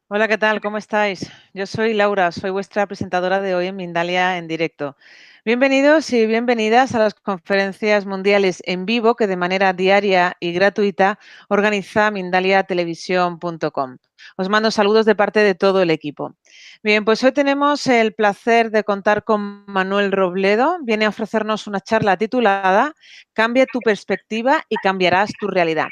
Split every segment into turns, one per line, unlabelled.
Hola, ¿qué tal? ¿Cómo estáis? Yo soy Laura, soy vuestra presentadora de hoy en Mindalia en directo. Bienvenidos y bienvenidas a las conferencias mundiales en vivo que de manera diaria y gratuita organiza mindaliatelevisión.com. Os mando saludos de parte de todo el equipo. Bien, pues hoy tenemos el placer de contar con Manuel Robledo. Viene a ofrecernos una charla titulada Cambia tu perspectiva y cambiarás tu realidad.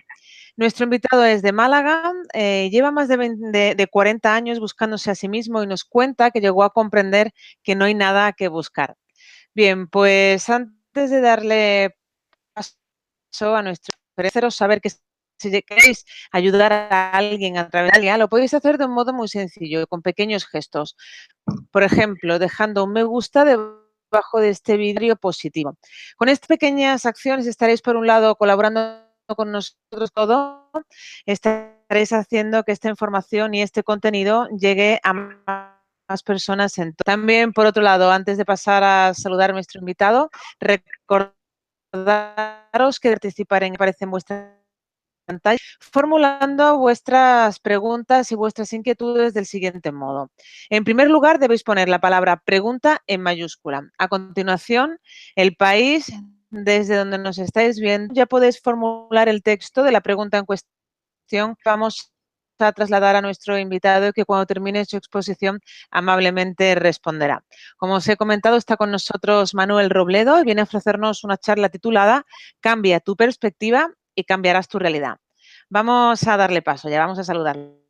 Nuestro invitado es de Málaga, lleva más de 40 años buscándose a sí mismo y nos cuenta que llegó a comprender que no hay nada que buscar. Bien, pues antes de darle paso a nuestro ofreceros saber que si queréis ayudar a alguien a través de alguien, lo podéis hacer de un modo muy sencillo, con pequeños gestos. Por ejemplo, dejando un me gusta debajo de este vídeo positivo. Con estas pequeñas acciones estaréis, por un lado, colaborando con nosotros todo, estaréis haciendo que esta información y este contenido llegue a más personas. También, por otro lado, antes de pasar a saludar a nuestro invitado, recordaros que participar en aparece en vuestra pantalla formulando vuestras preguntas y vuestras inquietudes del siguiente modo. En primer lugar, debéis poner la palabra pregunta en mayúscula. A continuación, el país desde donde nos estáis viendo, ya podéis formular el texto de la pregunta en cuestión. Vamos a trasladar a nuestro invitado que cuando termine su exposición amablemente responderá. Como os he comentado, está con nosotros Manuel Robledo y viene a ofrecernos una charla titulada Cambia tu perspectiva y cambiarás tu realidad. Vamos a darle paso, ya vamos a saludarlo.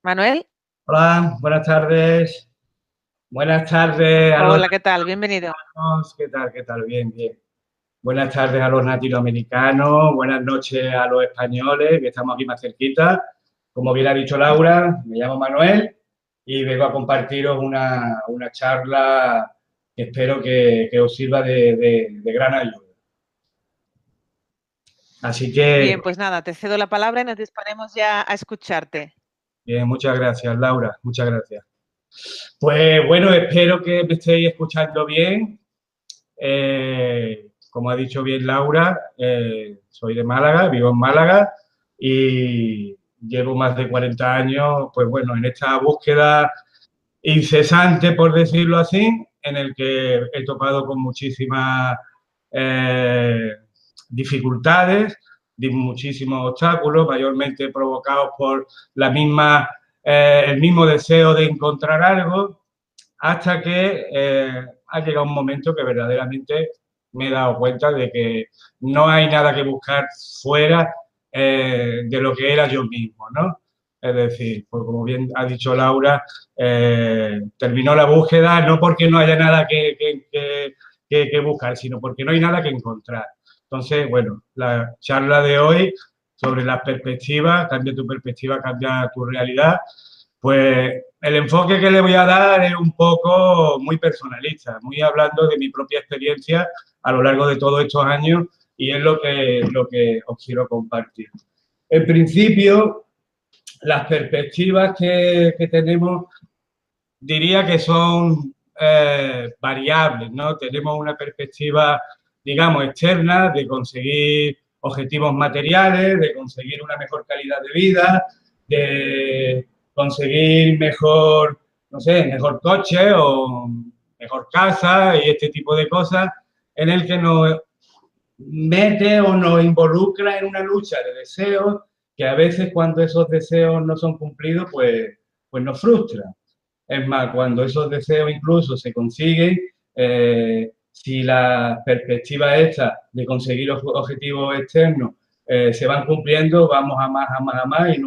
Manuel.
Hola, buenas tardes. Buenas tardes a los
Hola, ¿qué tal? Bienvenido.
latinoamericanos. ¿Qué tal? ¿Qué tal? Bien, bien. Buenas tardes a los latinoamericanos. Buenas noches a los españoles, que estamos aquí más cerquita. Como bien ha dicho Laura, me llamo Manuel y vengo a compartiros una charla que espero que os sirva de gran ayuda. Así que,
Bien, pues nada, te cedo la palabra y nos disponemos ya a escucharte.
bien, muchas gracias, Laura. Muchas gracias. Pues bueno, espero que me estéis escuchando bien. Como ha dicho bien Laura, soy de Málaga, vivo en Málaga y llevo más de 40 años, pues bueno, en esta búsqueda incesante, por decirlo así, en el que he topado con muchísimas eh, dificultades, muchísimos obstáculos, mayormente provocados por el mismo deseo de encontrar algo, hasta que ha llegado un momento que verdaderamente me he dado cuenta de que no hay nada que buscar fuera de lo que era yo mismo, ¿no? Es decir, pues como bien ha dicho Laura, terminó la búsqueda no porque no haya nada que buscar, sino porque no hay nada que encontrar. Entonces, bueno, la charla de hoy sobre las perspectivas, cambia tu perspectiva, cambia tu realidad, pues el enfoque que le voy a dar es un poco muy personalista, muy hablando de mi propia experiencia a lo largo de todos estos años y es lo que os quiero compartir. En principio, las perspectivas que tenemos diría que son variables, ¿no? Tenemos una perspectiva, digamos, externa de conseguir objetivos materiales, de conseguir una mejor calidad de vida, de conseguir mejor, no sé, mejor coche o mejor casa y este tipo de cosas, en el que nos mete o nos involucra en una lucha de deseos que a veces cuando esos deseos no son cumplidos, pues nos frustran. Es más, cuando esos deseos incluso se consiguen, si la perspectiva esta de conseguir objetivos externos se van cumpliendo, vamos a más, a más, a más y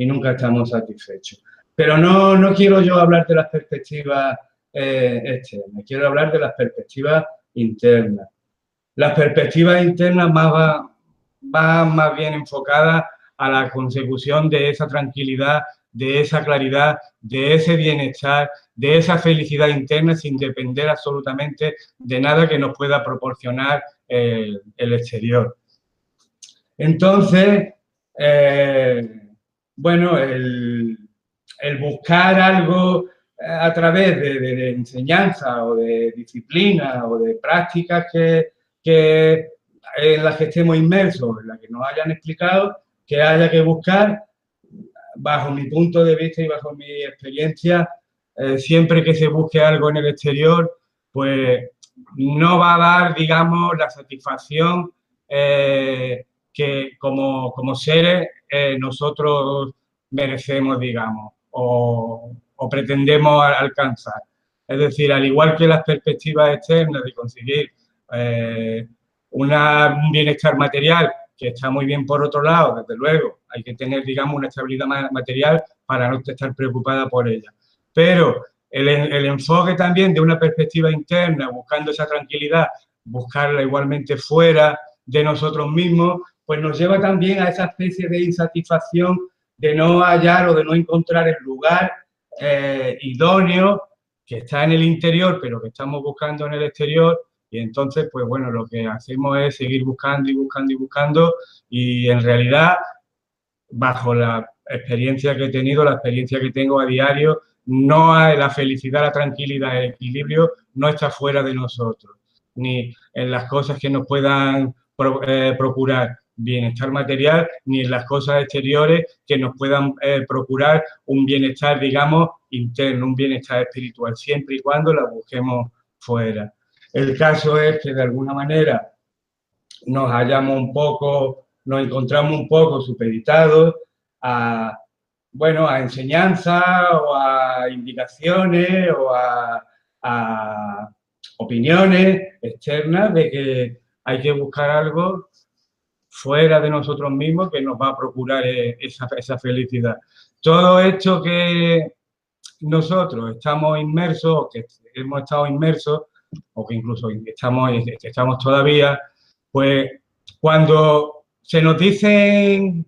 nunca estamos satisfechos. Pero no quiero yo hablar de las perspectivas externas, quiero hablar de las perspectivas internas. Las perspectivas internas van más bien enfocadas a la consecución de esa tranquilidad, de esa claridad, de ese bienestar, de esa felicidad interna sin depender absolutamente de nada que nos pueda proporcionar el exterior. Entonces, bueno, el buscar algo a través de enseñanza o de disciplina o de prácticas que en las que estemos inmersos, en las que nos hayan explicado, que haya que buscar, bajo mi punto de vista y bajo mi experiencia, siempre que se busque algo en el exterior, pues no va a dar, digamos, la satisfacción que como seres nosotros merecemos, digamos, o pretendemos alcanzar. Es decir, al igual que las perspectivas externas de conseguir un bienestar material, que está muy bien por otro lado, desde luego, hay que tener, digamos, una estabilidad material para no estar preocupada por ella. Pero el enfoque también de una perspectiva interna, buscando esa tranquilidad, buscarla igualmente fuera de nosotros mismos, pues nos lleva también a esa especie de insatisfacción de no hallar o de no encontrar el lugar idóneo que está en el interior, pero que estamos buscando en el exterior. Y entonces, pues bueno, lo que hacemos es seguir buscando y buscando y buscando, y en realidad, bajo la experiencia que he tenido, la experiencia que tengo a diario, no hay la felicidad, la tranquilidad, el equilibrio no está fuera de nosotros, ni en las cosas que nos puedan procurar bienestar material, ni en las cosas exteriores que nos puedan procurar un bienestar, digamos, interno, un bienestar espiritual, siempre y cuando la busquemos fuera. El caso es que de alguna manera nos encontramos un poco supeditados a, bueno, a enseñanzas o a indicaciones o a opiniones externas de que hay que buscar algo fuera de nosotros mismos que nos va a procurar esa felicidad. Todo esto que nosotros estamos inmersos, que hemos estado inmersos, o que incluso estamos todavía, pues cuando se nos dicen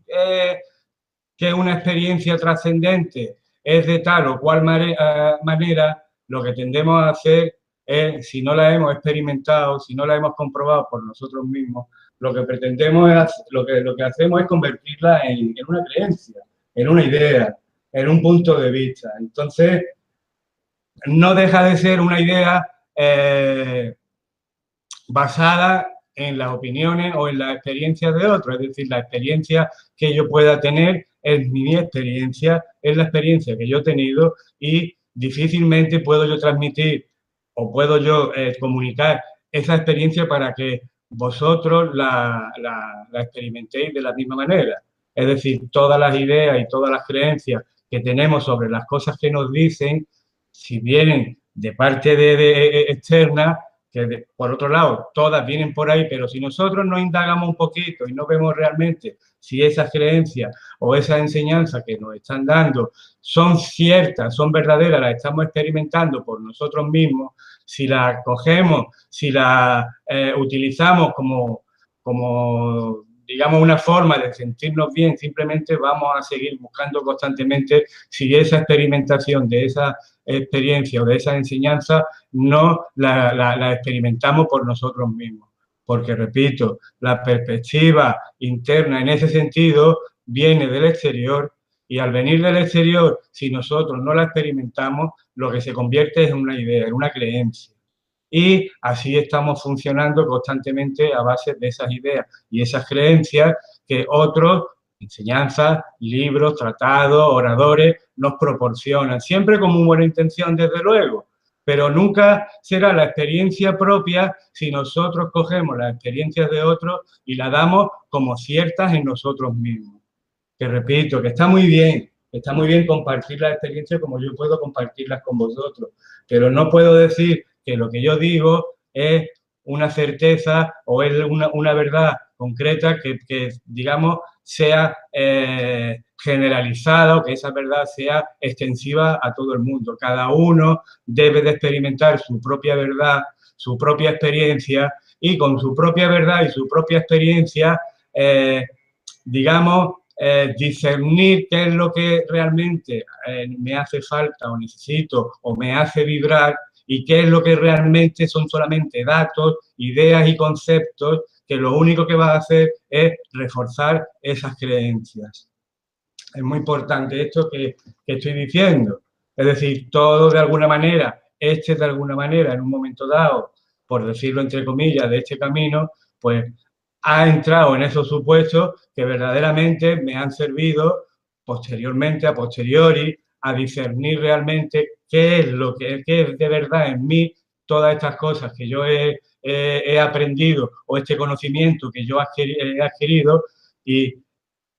que una experiencia trascendente es de tal o cual manera, lo que tendemos a hacer es, si no la hemos experimentado, si no la hemos comprobado por nosotros mismos, lo que pretendemos es, lo que hacemos es convertirla en una creencia, en una idea, en un punto de vista. Entonces, no deja de ser una idea basada en las opiniones o en las experiencias de otros, es decir, la experiencia que yo pueda tener es mi experiencia, es la experiencia que yo he tenido, y difícilmente puedo yo transmitir o puedo yo comunicar esa experiencia para que vosotros la experimentéis de la misma manera. Es decir, todas las ideas y todas las creencias que tenemos sobre las cosas que nos dicen, si vienen de parte externa, que por otro lado, todas vienen por ahí, pero si nosotros no indagamos un poquito y no vemos realmente si esas creencias o esas enseñanzas que nos están dando son ciertas, son verdaderas, las estamos experimentando por nosotros mismos, si las cogemos, si las utilizamos como digamos, una forma de sentirnos bien, simplemente vamos a seguir buscando constantemente si esa experimentación de esa experiencia o de esa enseñanza no la experimentamos por nosotros mismos. Porque, repito, la perspectiva interna en ese sentido viene del exterior, y al venir del exterior, si nosotros no la experimentamos, lo que se convierte es en una idea, en una creencia. Y así estamos funcionando constantemente a base de esas ideas y esas creencias que otros, enseñanzas, libros, tratados, oradores, nos proporcionan. Siempre con muy buena intención, desde luego, pero nunca será la experiencia propia si nosotros cogemos las experiencias de otros y las damos como ciertas en nosotros mismos. Que repito, que está muy bien compartir las experiencias como yo puedo compartirlas con vosotros, pero no puedo decir que lo que yo digo es una certeza o es una verdad concreta que digamos, sea generalizada, o que esa verdad sea extensiva a todo el mundo. Cada uno debe de experimentar su propia verdad, su propia experiencia, y con su propia verdad y su propia experiencia, digamos, discernir qué es lo que realmente me hace falta o necesito o me hace vibrar, y qué es lo que realmente son solamente datos, ideas y conceptos que lo único que va a hacer es reforzar esas creencias. Es muy importante esto que estoy diciendo. Es decir, todo de alguna manera, de alguna manera, en un momento dado, por decirlo entre comillas, de este camino, pues ha entrado en esos supuestos que verdaderamente me han servido posteriormente, a posteriori, a discernir realmente qué es lo que qué es de verdad en mí, todas estas cosas que yo he aprendido o este conocimiento que yo he adquirido, y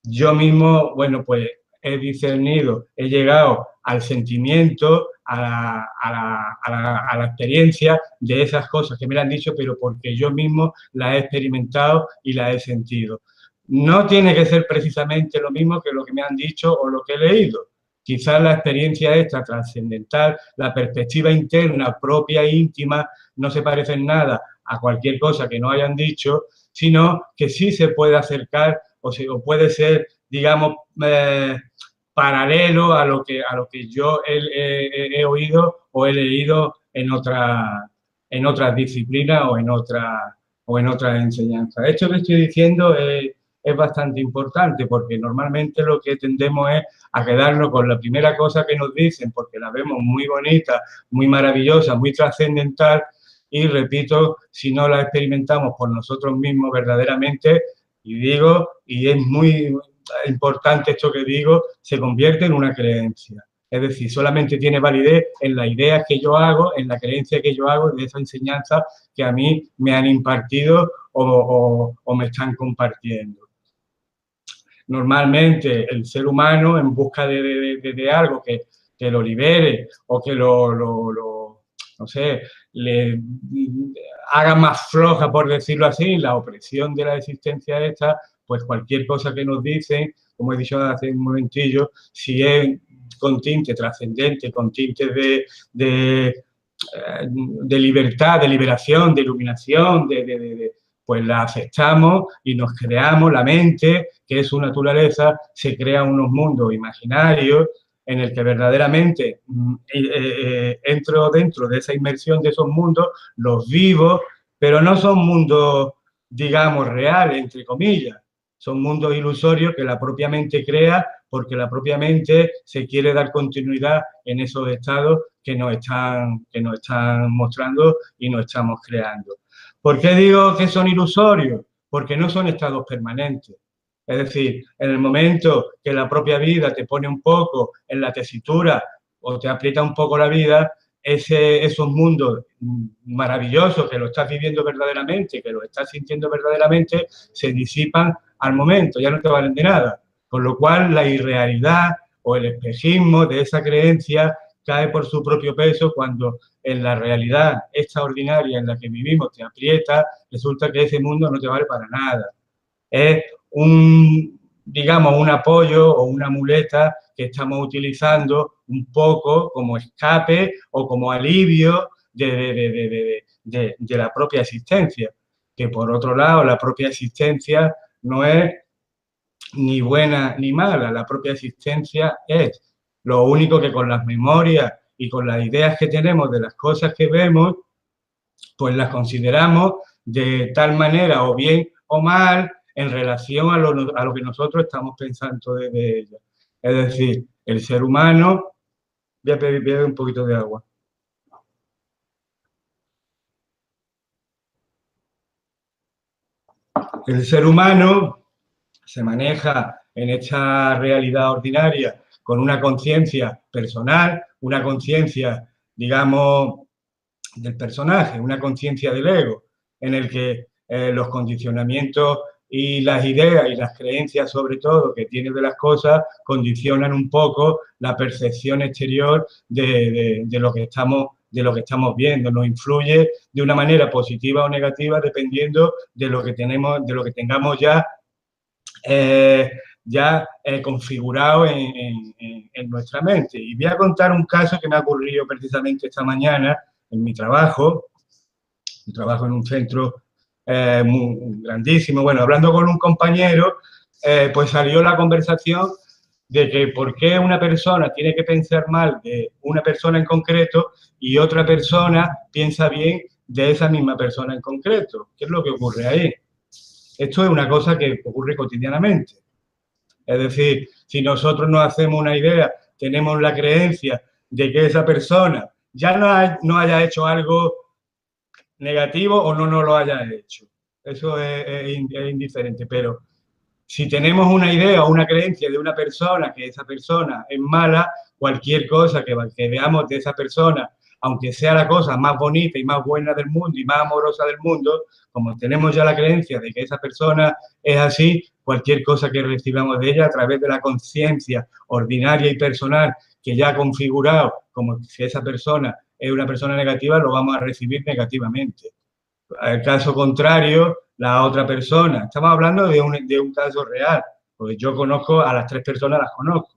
yo mismo, bueno, pues he discernido, he llegado al sentimiento, a la experiencia de esas cosas que me han dicho, pero porque yo mismo las he experimentado y las he sentido. No tiene que ser precisamente lo mismo que lo que me han dicho o lo que he leído. Quizás la experiencia esta trascendental, la perspectiva interna, propia e íntima, no se parece en nada a cualquier cosa que no hayan dicho, sino que sí se puede acercar o puede ser, digamos, paralelo a lo que yo he oído o he leído en otras disciplinas o en otras enseñanzas. Esto que estoy diciendo es bastante importante porque normalmente lo que tendemos es a quedarnos con la primera cosa que nos dicen porque la vemos muy bonita, muy maravillosa, muy trascendental y, repito, si no la experimentamos por nosotros mismos verdaderamente, y digo, y es muy importante esto que digo, se convierte en una creencia. Es decir, solamente tiene validez en las ideas que yo hago, en la creencia que yo hago de esa enseñanza que a mí me han impartido o me están compartiendo. Normalmente el ser humano, en busca de algo que lo libere o que no sé, le haga más floja, por decirlo así, la opresión de la existencia esta, pues cualquier cosa que nos dicen, como he dicho hace un momentillo, si es con tinte trascendente, con tintes de libertad, de liberación, de iluminación, pues la aceptamos y nos creamos la mente, que es su naturaleza, se crea unos mundos imaginarios en el que verdaderamente entro dentro de esa inmersión de esos mundos, los vivo, pero no son mundos, digamos, reales, entre comillas. Son mundos ilusorios que la propia mente crea porque la propia mente se quiere dar continuidad en esos estados que nos están mostrando y nos estamos creando. ¿Por qué digo que son ilusorios? Porque no son estados permanentes. Es decir, en el momento que la propia vida te pone un poco en la tesitura o te aprieta un poco la vida, esos mundos maravillosos que lo estás viviendo verdaderamente, que lo estás sintiendo verdaderamente, se disipan al momento, ya no te valen de nada. Con lo cual, la irrealidad o el espejismo de esa creencia cae por su propio peso cuando en la realidad extraordinaria en la que vivimos te aprieta, resulta que ese mundo no te vale para nada. Es digamos, un apoyo o una muleta que estamos utilizando un poco como escape o como alivio de la propia existencia. Que por otro lado, la propia existencia no es ni buena ni mala, la propia existencia es. Lo único que con las memorias y con las ideas que tenemos de las cosas que vemos, pues las consideramos de tal manera o bien o mal en relación a lo que nosotros estamos pensando de ella. Es decir, el ser humano... Voy a beber un poquito de agua. El ser humano se maneja en esta realidad ordinaria con una conciencia personal, una conciencia, digamos, del personaje, una conciencia del ego, en el que los condicionamientos y las ideas y las creencias, sobre todo, que tiene de las cosas, condicionan un poco la percepción exterior de lo que estamos viendo, nos influye de una manera positiva o negativa dependiendo de lo que tengamos configurado en nuestra mente. Y voy a contar un caso que me ha ocurrido precisamente esta mañana en mi trabajo. Yo trabajo en un centro muy grandísimo. Bueno, hablando con un compañero, pues salió la conversación de que por qué una persona tiene que pensar mal de una persona en concreto y otra persona piensa bien de esa misma persona en concreto. ¿Qué es lo que ocurre ahí? Esto es una cosa que ocurre cotidianamente. Es decir, si nosotros nos hacemos una idea, tenemos la creencia de que esa persona ya no haya hecho algo negativo o no lo haya hecho. eso es indiferente, pero si tenemos una idea o una creencia de una persona, que esa persona es mala, cualquier cosa que veamos de esa persona, aunque sea la cosa más bonita y más buena del mundo y más amorosa del mundo, como tenemos ya la creencia de que esa persona es así, cualquier cosa que recibamos de ella a través de la conciencia ordinaria y personal que ya ha configurado como si esa persona es una persona negativa, lo vamos a recibir negativamente. Al caso contrario, la otra persona. Estamos hablando de un caso real, porque yo conozco a las tres personas, las conozco.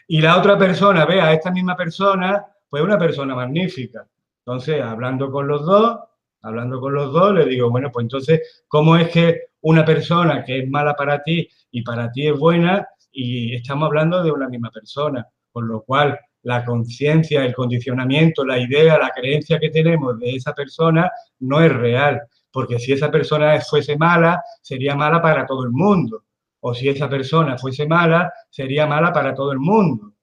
Y la otra persona ve a esta misma persona, pues una persona magnífica. Entonces, hablando con los dos, le digo, bueno, pues entonces, ¿cómo es que una persona que es mala para ti y para ti es buena y estamos hablando de una misma persona? Con lo cual, la conciencia, el condicionamiento, la idea, la creencia que tenemos de esa persona no es real. Porque si esa persona fuese mala, sería mala para todo el mundo. O si esa persona fuese mala, sería mala para todo el mundo,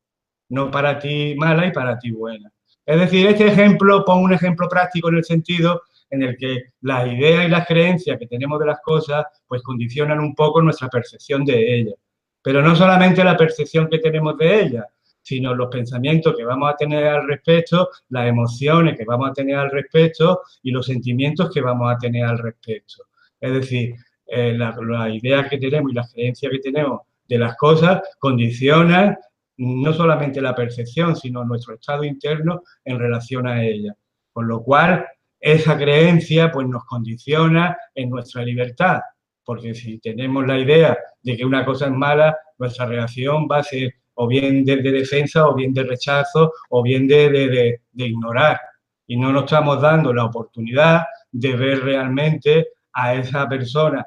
no para ti mala y para ti buena. Es decir, este ejemplo, pongo un ejemplo práctico en el sentido en el que las ideas y las creencias que tenemos de las cosas, pues condicionan un poco nuestra percepción de ellas. Pero no solamente la percepción que tenemos de ellas, sino los pensamientos que vamos a tener al respecto, las emociones que vamos a tener al respecto y los sentimientos que vamos a tener al respecto. Es decir, las ideas que tenemos y las creencias que tenemos de las cosas condicionan no solamente la percepción, sino nuestro estado interno en relación a ella. Con lo cual, esa creencia pues, nos condiciona en nuestra libertad, porque si tenemos la idea de que una cosa es mala, nuestra reacción va a ser o bien de defensa, o bien de rechazo, o bien de ignorar. Y no nos estamos dando la oportunidad de ver realmente a esa persona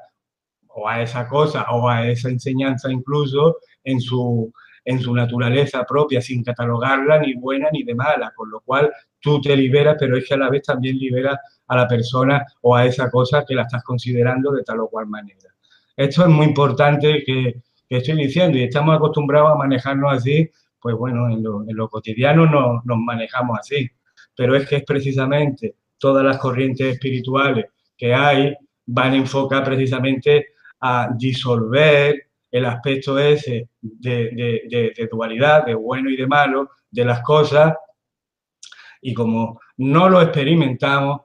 o a esa cosa o a esa enseñanza incluso en su naturaleza propia, sin catalogarla ni buena ni de mala, con lo cual tú te liberas, pero es que a la vez también liberas a la persona o a esa cosa que la estás considerando de tal o cual manera. Esto es muy importante que estoy diciendo y estamos acostumbrados a manejarnos así, pues bueno, en lo cotidiano nos manejamos así, pero es que es precisamente todas las corrientes espirituales que hay van a enfocar precisamente a disolver el aspecto ese de dualidad, de bueno y de malo, de las cosas, y como no lo experimentamos,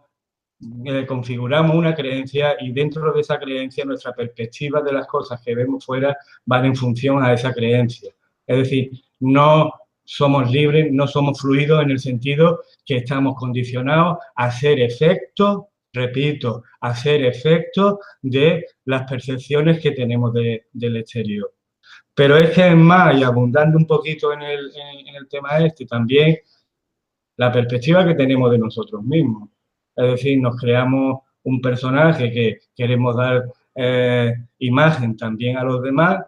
configuramos una creencia y dentro de esa creencia nuestra perspectiva de las cosas que vemos fuera van en función a esa creencia. Es decir, no somos libres, no somos fluidos en el sentido que estamos condicionados a ser efectos, repito, a ser efectos de las percepciones que tenemos del exterior. Pero es que es más, y abundando un poquito en el tema este, también la perspectiva que tenemos de nosotros mismos. Es decir, nos creamos un personaje que queremos dar imagen también a los demás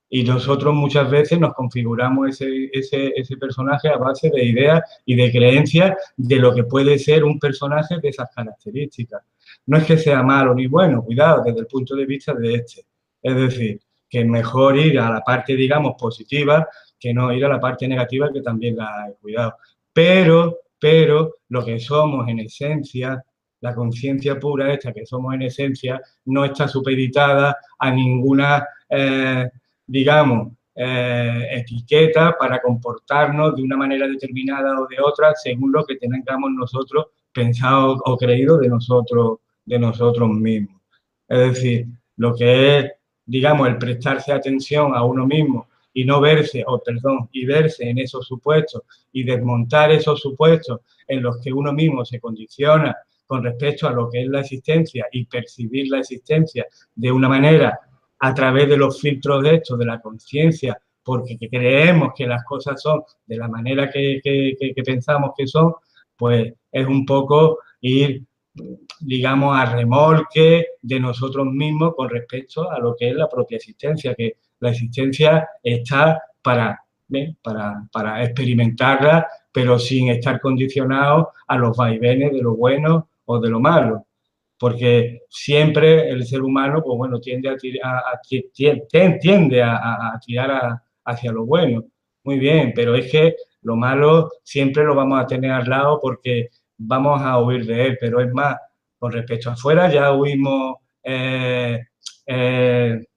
y nosotros muchas veces nos configuramos ese personaje a base de ideas y de creencias de lo que puede ser un personaje de esas características. No es que sea malo ni bueno, cuidado, desde el punto de vista de este. Es decir, que es mejor ir a la parte, digamos, positiva que no ir a la parte negativa que también la hay, cuidado. Pero lo que somos en esencia, la conciencia pura esta que somos en esencia, no está supeditada a ninguna, digamos, etiqueta para comportarnos de una manera determinada o de otra según lo que tengamos nosotros pensado o creído de nosotros mismos. Es decir, lo que es, digamos, el prestarse atención a uno mismo y no verse, y verse en esos supuestos y desmontar esos supuestos en los que uno mismo se condiciona con respecto a lo que es la existencia y percibir la existencia de una manera a través de los filtros de esto, de la conciencia, porque creemos que las cosas son de la manera que pensamos que son, pues es un poco ir, digamos, a remolque de nosotros mismos con respecto a lo que es la propia existencia, que la existencia está para experimentarla, pero sin estar condicionado a los vaivenes de lo bueno o de lo malo. Porque siempre el ser humano, pues bueno, tiende a tirar hacia lo bueno. Muy bien, pero es que lo malo siempre lo vamos a tener al lado porque vamos a huir de él. Pero es más, Con respecto a afuera ya huimos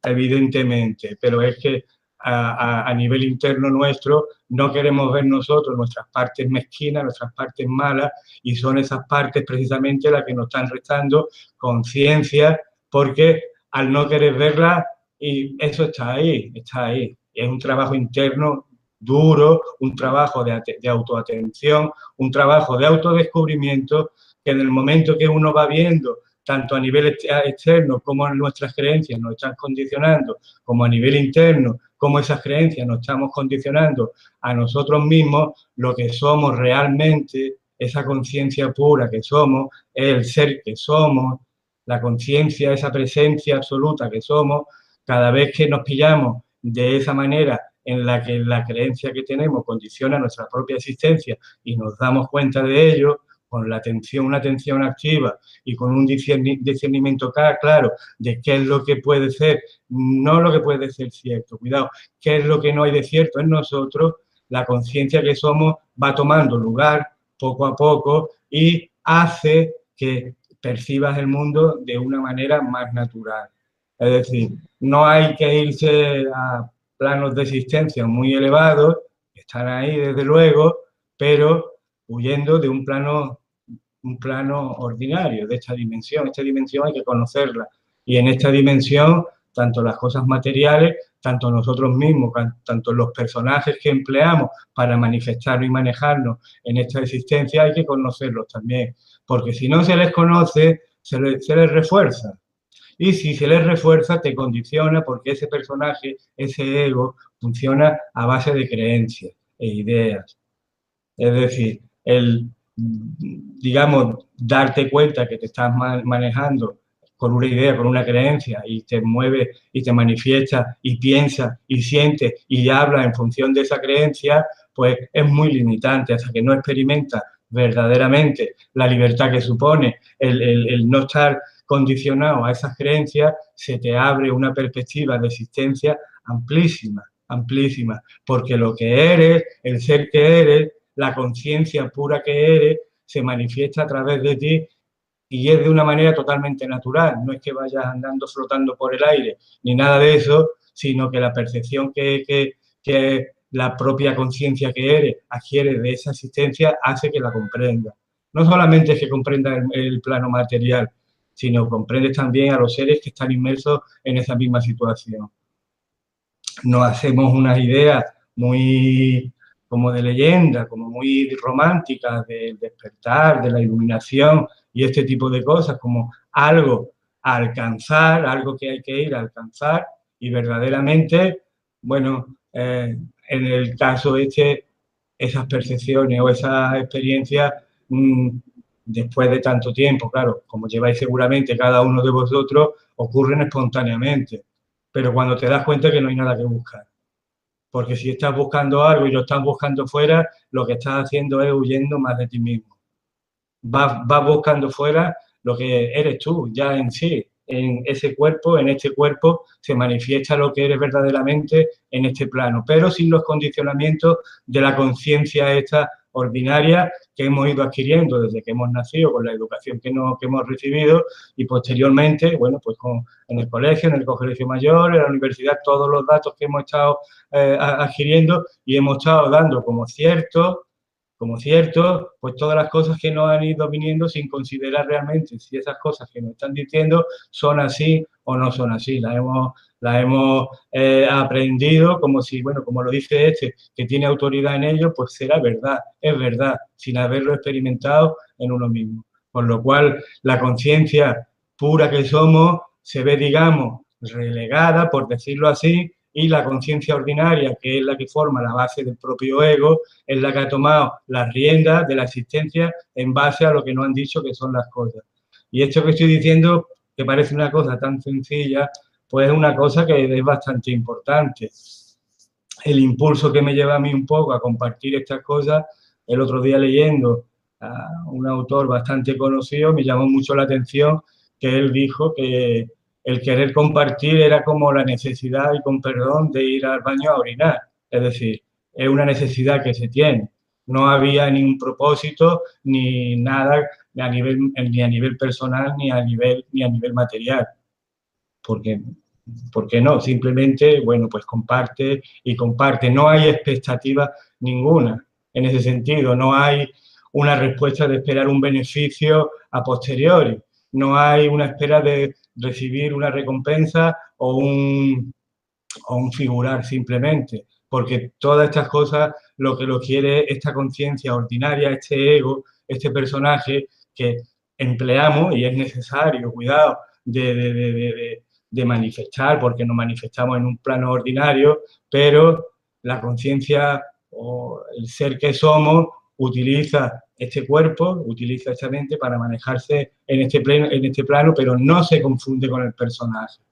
evidentemente, pero es que a nivel interno nuestro no queremos ver nosotros nuestras partes mezquinas, nuestras partes malas, y son esas partes precisamente las que nos están restando conciencia, porque al no querer verlas, y eso está ahí, está ahí. Es un trabajo interno duro, un trabajo de autoatención, un trabajo de autodescubrimiento, que en el momento que uno va viendo, tanto a nivel externo como nuestras creencias nos están condicionando, como a nivel interno, como esas creencias nos estamos condicionando a nosotros mismos, lo que somos realmente, esa conciencia pura que somos, el ser que somos, la conciencia, esa presencia absoluta que somos, cada vez que nos pillamos de esa manera en la que la creencia que tenemos condiciona nuestra propia existencia y nos damos cuenta de ello, con la atención, una atención activa y con un discernimiento claro de qué es lo que puede ser, no lo que puede ser cierto, cuidado, qué es lo que no hay de cierto en nosotros, la conciencia que somos va tomando lugar poco a poco y hace que percibas el mundo de una manera más natural. Es decir, no hay que irse a planos de existencia muy elevados, que están ahí desde luego, pero huyendo de un plano ordinario, de esta dimensión. Esta dimensión hay que conocerla. Y en esta dimensión, tanto las cosas materiales, tanto nosotros mismos, tanto los personajes que empleamos para manifestarnos y manejarnos en esta existencia, hay que conocerlos también. Porque si no se les conoce, se les refuerza. Y si se les refuerza, te condiciona porque ese personaje, ese ego, funciona a base de creencias e ideas. Es decir, digamos, darte cuenta que te estás manejando con una idea, con una creencia y te mueve y te manifiesta y piensa y siente y habla en función de esa creencia, pues es muy limitante hasta que no experimentas verdaderamente la libertad que supone el no estar condicionado a esas creencias, se te abre una perspectiva de existencia amplísima, amplísima, porque lo que eres, el ser que eres, la conciencia pura que eres, se manifiesta a través de ti y es de una manera totalmente natural. No es que vayas andando flotando por el aire ni nada de eso, sino que la percepción que la propia conciencia que eres adquiere de esa existencia hace que la comprenda. No solamente es que comprenda el plano material, sino comprendes también a los seres que están inmersos en esa misma situación. Nos hacemos unas ideas muy como de leyenda, como muy románticas del despertar, de la iluminación y este tipo de cosas, como algo a alcanzar, algo que hay que ir a alcanzar y verdaderamente, bueno, en el caso esas percepciones o esas experiencias, después de tanto tiempo, claro, como lleváis seguramente cada uno de vosotros, ocurren espontáneamente, pero cuando te das cuenta que no hay nada que buscar. Porque si estás buscando algo y lo estás buscando fuera, lo que estás haciendo es huyendo más de ti mismo. Vas buscando fuera lo que eres tú, ya en sí. En ese cuerpo, en este cuerpo, se manifiesta lo que eres verdaderamente en este plano, pero sin los condicionamientos de la conciencia esta ordinaria que hemos ido adquiriendo desde que hemos nacido, con la educación que hemos recibido y posteriormente, bueno, pues en el colegio, en el colegio mayor, en la universidad, todos los datos que hemos estado adquiriendo y hemos estado dando como cierto, pues todas las cosas que nos han ido viniendo sin considerar realmente si esas cosas que nos están diciendo son así o no son así. Las hemos aprendido como si, bueno, como lo dice que tiene autoridad en ello, pues será verdad, es verdad, sin haberlo experimentado en uno mismo. Por lo cual, la conciencia pura que somos se ve, digamos, relegada, por decirlo así, y la conciencia ordinaria, que es la que forma la base del propio ego, es la que ha tomado las riendas de la existencia en base a lo que nos han dicho que son las cosas. Y esto que estoy diciendo, que parece una cosa tan sencilla, pues es una cosa que es bastante importante. El impulso que me lleva a mí un poco a compartir estas cosas, el otro día leyendo a un autor bastante conocido, me llamó mucho la atención que él dijo que el querer compartir era como la necesidad, y con perdón, de ir al baño a orinar. Es decir, es una necesidad que se tiene. No había ni un propósito ni nada ni a nivel personal ni a nivel material. Porque, ¿por qué no? Simplemente, bueno, pues comparte y comparte. No hay expectativa ninguna en ese sentido. No hay una respuesta de esperar un beneficio a posteriori. No hay una espera de recibir una recompensa o un figurar simplemente. Porque todas estas cosas lo que lo quiere esta conciencia ordinaria, este ego, este personaje que empleamos y es necesario, cuidado, de manifestar, porque nos manifestamos en un plano ordinario, pero la conciencia o el ser que somos utiliza este cuerpo, utiliza esta mente para manejarse en este plano, pero no se confunde con el personaje.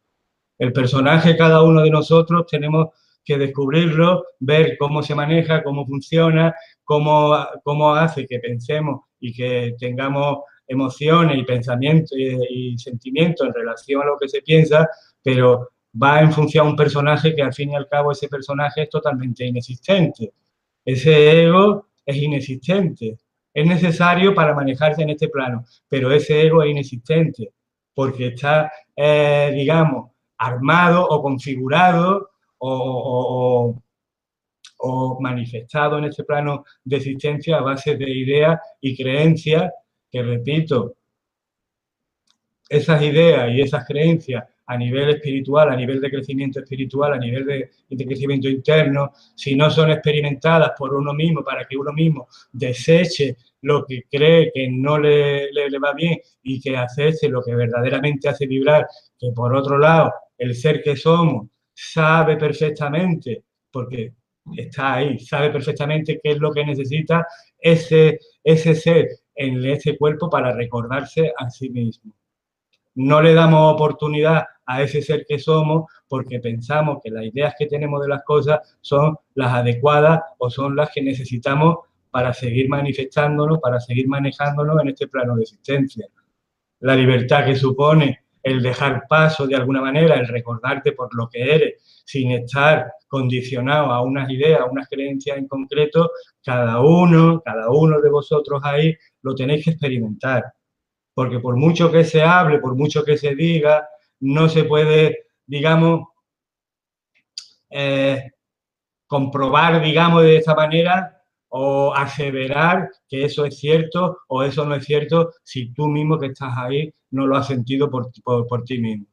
El personaje, cada uno de nosotros, tenemos que descubrirlo, ver cómo se maneja, cómo funciona, cómo hace que pensemos y que tengamos emociones y pensamientos y sentimientos en relación a lo que se piensa, pero va en función a un personaje que al fin y al cabo ese personaje es totalmente inexistente. Ese ego es inexistente. Es necesario para manejarse en este plano, pero ese ego es inexistente porque está, digamos, armado o configurado o manifestado en este plano de existencia a base de ideas y creencias que, repito, esas ideas y esas creencias a nivel espiritual, a nivel de crecimiento espiritual, a nivel de crecimiento interno, si no son experimentadas por uno mismo para que uno mismo deseche lo que cree que no le va bien y que acepte lo que verdaderamente hace vibrar, que por otro lado el ser que somos sabe perfectamente, porque está ahí, sabe perfectamente qué es lo que necesita ese ser en ese cuerpo para recordarse a sí mismo. No le damos oportunidad a ese ser que somos porque pensamos que las ideas que tenemos de las cosas son las adecuadas o son las que necesitamos para seguir manifestándonos, para seguir manejándonos en este plano de existencia. La libertad que supone el dejar paso de alguna manera, el recordarte por lo que eres, sin estar condicionado a unas ideas, a unas creencias en concreto, cada uno de vosotros ahí lo tenéis que experimentar. Porque por mucho que se hable, por mucho que se diga, no se puede, digamos, comprobar, digamos, de esta manera o aseverar que eso es cierto o eso no es cierto si tú mismo que estás ahí no lo has sentido por ti mismo.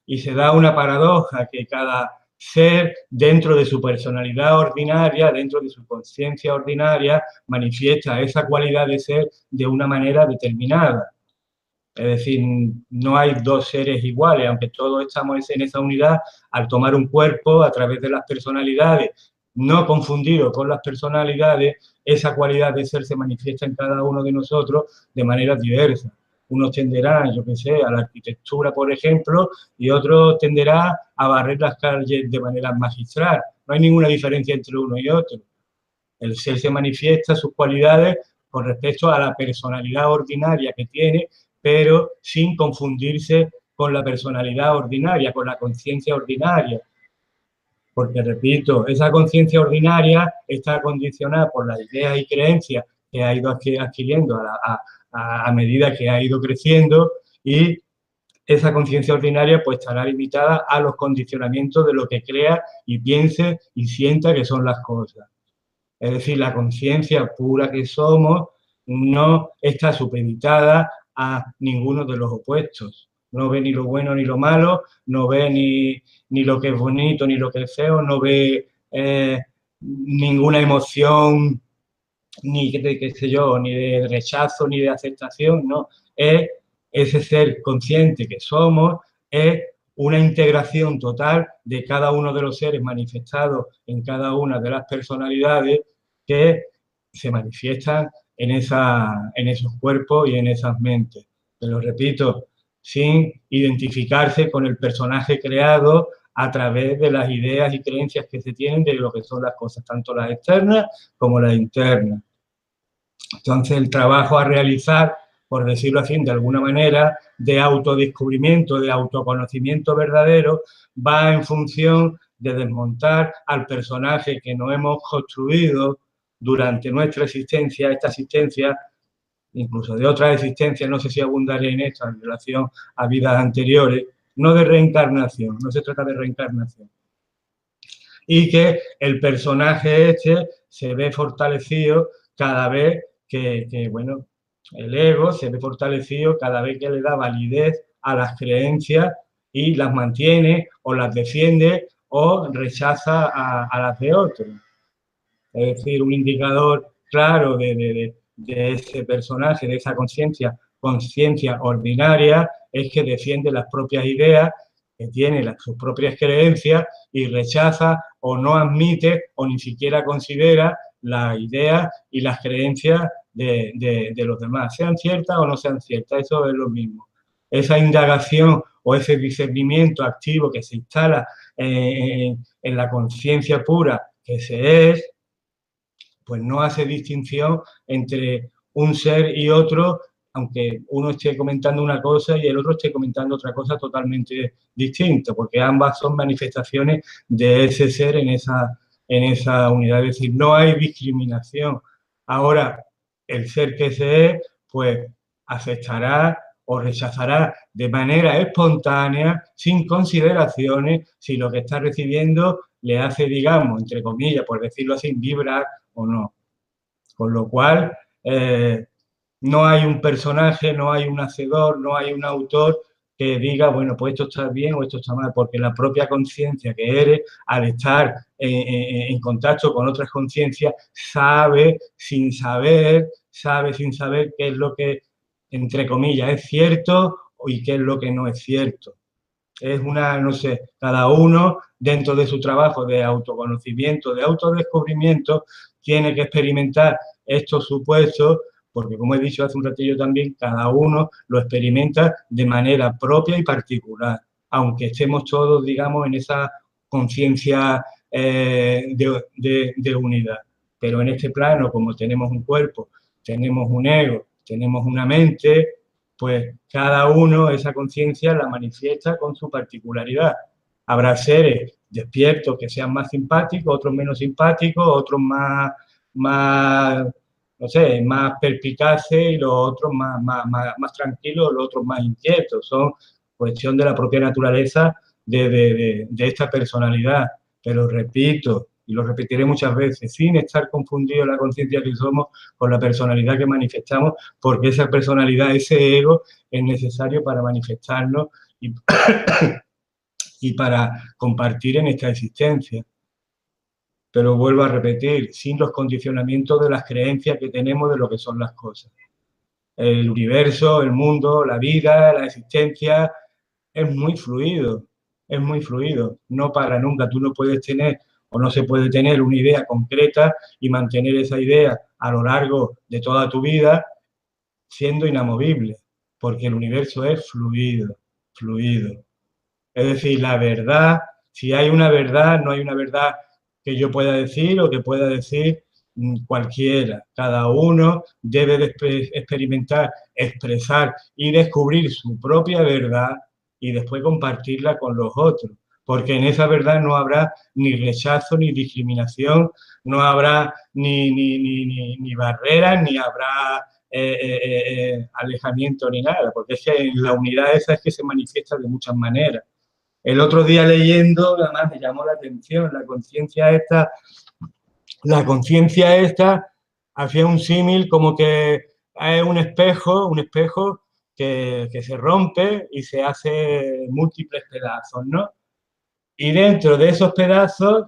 Y se da una paradoja que cada ser dentro de su personalidad ordinaria, dentro de su conciencia ordinaria, manifiesta esa cualidad de ser de una manera determinada. Es decir, no hay dos seres iguales, aunque todos estamos en esa unidad, al tomar un cuerpo a través de las personalidades, no confundido con las personalidades, esa cualidad de ser se manifiesta en cada uno de nosotros de manera diversa. Unos tenderán, yo qué sé, a la arquitectura, por ejemplo, y otros tenderán a barrer las calles de manera magistral. No hay ninguna diferencia entre uno y otro. El ser se manifiesta sus cualidades con respecto a la personalidad ordinaria que tiene, pero sin confundirse con la personalidad ordinaria, con la conciencia ordinaria. Porque, repito, esa conciencia ordinaria está condicionada por las ideas y creencias que ha ido adquiriendo a medida que ha ido creciendo y esa conciencia ordinaria pues estará limitada a los condicionamientos de lo que crea y piense y sienta que son las cosas. Es decir, la conciencia pura que somos no está supeditada a ninguno de los opuestos. No ve ni lo bueno ni lo malo, no ve ni lo que es bonito ni lo que es feo, no ve ninguna emoción ni de, qué sé yo, ni de rechazo ni de aceptación, no. Es ese ser consciente que somos, es una integración total de cada uno de los seres manifestados en cada una de las personalidades que se manifiestan en esos cuerpos y en esas mentes. Te lo repito, sin identificarse con el personaje creado a través de las ideas y creencias que se tienen de lo que son las cosas, tanto las externas como las internas. Entonces, el trabajo a realizar, por decirlo así, de alguna manera, de autodescubrimiento, de autoconocimiento verdadero, va en función de desmontar al personaje que nos hemos construido durante nuestra existencia, esta existencia incluso de otras existencias, no sé si abundaré en esto en relación a vidas anteriores, no de reencarnación, no se trata de reencarnación. Y que el personaje este se ve fortalecido cada vez bueno, el ego se ve fortalecido cada vez que le da validez a las creencias y las mantiene o las defiende o rechaza a las de otros. Es decir, un indicador claro de ese personaje, de esa conciencia ordinaria, es que defiende las propias ideas, que tiene sus propias creencias y rechaza o no admite o ni siquiera considera las ideas y las creencias de los demás, sean ciertas o no sean ciertas, eso es lo mismo. Esa indagación o ese discernimiento activo que se instala en la conciencia pura que se es, pues no hace distinción entre un ser y otro, aunque uno esté comentando una cosa y el otro esté comentando otra cosa totalmente distinta, porque ambas son manifestaciones de ese ser en esa unidad. Es decir, no hay discriminación. Ahora, el ser que se es, pues aceptará o rechazará de manera espontánea, sin consideraciones, si lo que está recibiendo le hace, digamos, entre comillas, por decirlo así, vibrar o no. Con lo cual, no hay un personaje, no hay un hacedor, no hay un autor que diga, bueno, pues esto está bien o esto está mal, porque la propia conciencia que eres, al estar en contacto con otras conciencias, sabe sin saber qué es lo que, entre comillas, es cierto y qué es lo que no es cierto. Es una, no sé, cada uno dentro de su trabajo de autoconocimiento, de autodescubrimiento, tiene que experimentar estos supuestos, porque como he dicho hace un ratillo también, cada uno lo experimenta de manera propia y particular, aunque estemos todos, digamos, en esa conciencia de unidad. Pero en este plano, como tenemos un cuerpo, tenemos un ego, tenemos una mente, pues cada uno esa conciencia la manifiesta con su particularidad. Habrá seres despiertos que sean más simpáticos, otros menos simpáticos, otros más no sé, más perspicaces y los otros más tranquilos, los otros más inquietos. Son cuestión de la propia naturaleza de esta personalidad. Pero repito, y lo repetiré muchas veces, sin estar confundido la conciencia que somos con la personalidad que manifestamos, porque esa personalidad, ese ego, es necesario para manifestarnos y para compartir en esta existencia. Pero vuelvo a repetir, sin los condicionamientos de las creencias que tenemos de lo que son las cosas. El universo, el mundo, la vida, la existencia, es muy fluido, no para nunca. Tú no puedes tener o no se puede tener una idea concreta y mantener esa idea a lo largo de toda tu vida siendo inamovible, porque el universo es fluido. Es decir, la verdad, si hay una verdad, no hay una verdad que yo pueda decir o que pueda decir cualquiera. Cada uno debe de experimentar, expresar y descubrir su propia verdad y después compartirla con los otros. Porque en esa verdad no habrá ni rechazo, ni discriminación, no habrá ni barreras, ni habrá alejamiento ni nada. Porque es que en la unidad esa es que se manifiesta de muchas maneras. El otro día leyendo, además me llamó la atención, la conciencia esta hacía un símil como que es un espejo que se rompe y se hace múltiples pedazos, ¿no? Y dentro de esos pedazos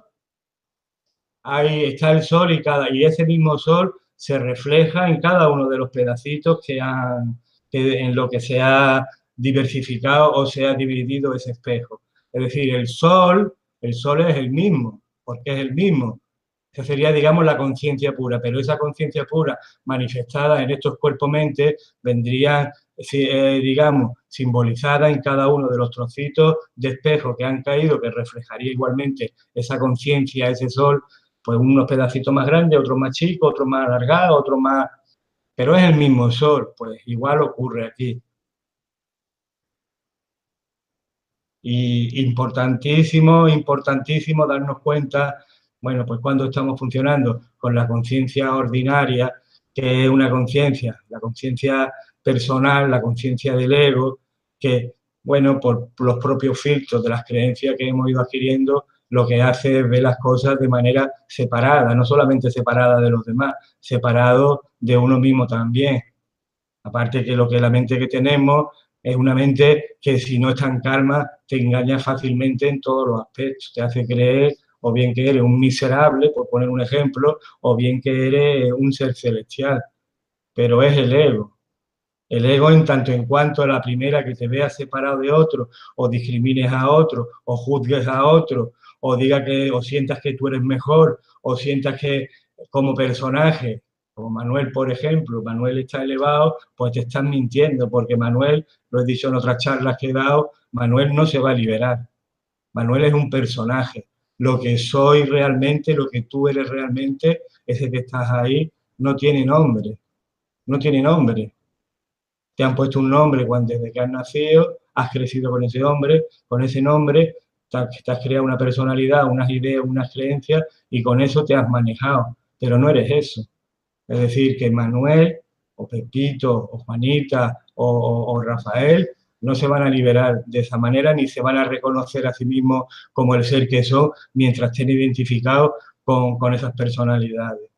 ahí está el sol y ese mismo sol se refleja en cada uno de los pedacitos en lo que se ha diversificado o se ha dividido ese espejo. Es decir, el sol es el mismo, porque es el mismo. Esa sería, digamos, la conciencia pura, pero esa conciencia pura manifestada en estos cuerpos-mentes vendría, digamos, simbolizada en cada uno de los trocitos de espejo que han caído, que reflejaría igualmente esa conciencia, ese sol, pues unos pedacitos más grandes, otros más chicos, otros más alargados, otros más... Pero es el mismo sol, pues igual ocurre aquí. Y importantísimo darnos cuenta, bueno, pues cuando estamos funcionando con la conciencia ordinaria, que es una conciencia, la conciencia personal, la conciencia del ego, que, bueno, por los propios filtros de las creencias que hemos ido adquiriendo, lo que hace es ver las cosas de manera separada, no solamente separada de los demás, separado de uno mismo también. Aparte que lo que la mente que tenemos es una mente que si no está en calma te engaña fácilmente en todos los aspectos, te hace creer o bien que eres un miserable, por poner un ejemplo, o bien que eres un ser celestial, pero es el ego. El ego en tanto en cuanto a la primera que te veas separado de otro, o discrimines a otro, o juzgues a otro, o diga que, o sientas que tú eres mejor, o sientas que como personaje, como Manuel, por ejemplo, Manuel está elevado, pues te estás mintiendo, porque Manuel, lo he dicho en otras charlas que he dado, Manuel no se va a liberar. Manuel es un personaje. Lo que soy realmente, lo que tú eres realmente, ese que estás ahí, no tiene nombre. No tiene nombre. Te han puesto un nombre cuando desde que has nacido, has crecido con ese nombre, te has creado una personalidad, unas ideas, unas creencias y con eso te has manejado, pero no eres eso. Es decir, que Manuel o Pepito o Juanita o Rafael no se van a liberar de esa manera ni se van a reconocer a sí mismos como el ser que son mientras estén identificados con esas personalidades.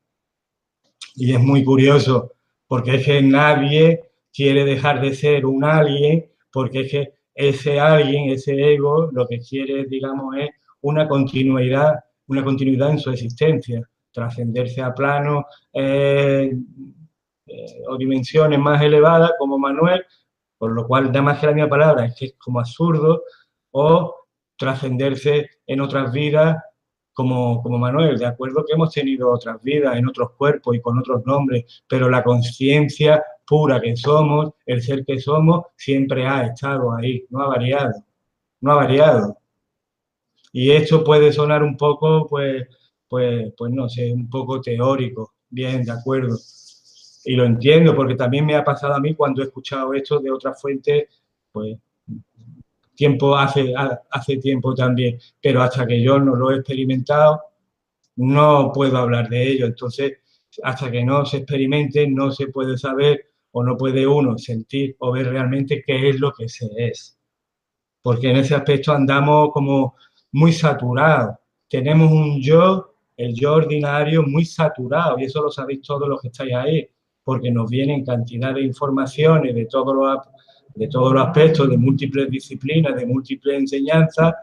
Y es muy curioso, porque es que nadie quiere dejar de ser un alguien, porque es que ese alguien, ese ego, lo que quiere, digamos, es una continuidad en su existencia, trascenderse a planos o dimensiones más elevadas, como Manuel, por lo cual da más que la misma palabra, es que es como absurdo, o trascenderse en otras vidas como Manuel, de acuerdo que hemos tenido otras vidas en otros cuerpos y con otros nombres, pero la conciencia pura que somos, el ser que somos, siempre ha estado ahí, no ha variado, no ha variado. Y esto puede sonar un poco, pues no sé, un poco teórico, bien, de acuerdo. Y lo entiendo porque también me ha pasado a mí cuando he escuchado esto de otras fuentes, pues hace tiempo también, pero hasta que yo no lo he experimentado, no puedo hablar de ello. Entonces, hasta que no se experimente, no se puede saber o no puede uno sentir o ver realmente qué es lo que se es. Porque en ese aspecto andamos como muy saturados. Tenemos un yo, el yo ordinario, muy saturado, y eso lo sabéis todos los que estáis ahí, porque nos vienen cantidad de informaciones de todos los aspectos, de múltiples disciplinas, de múltiples enseñanzas,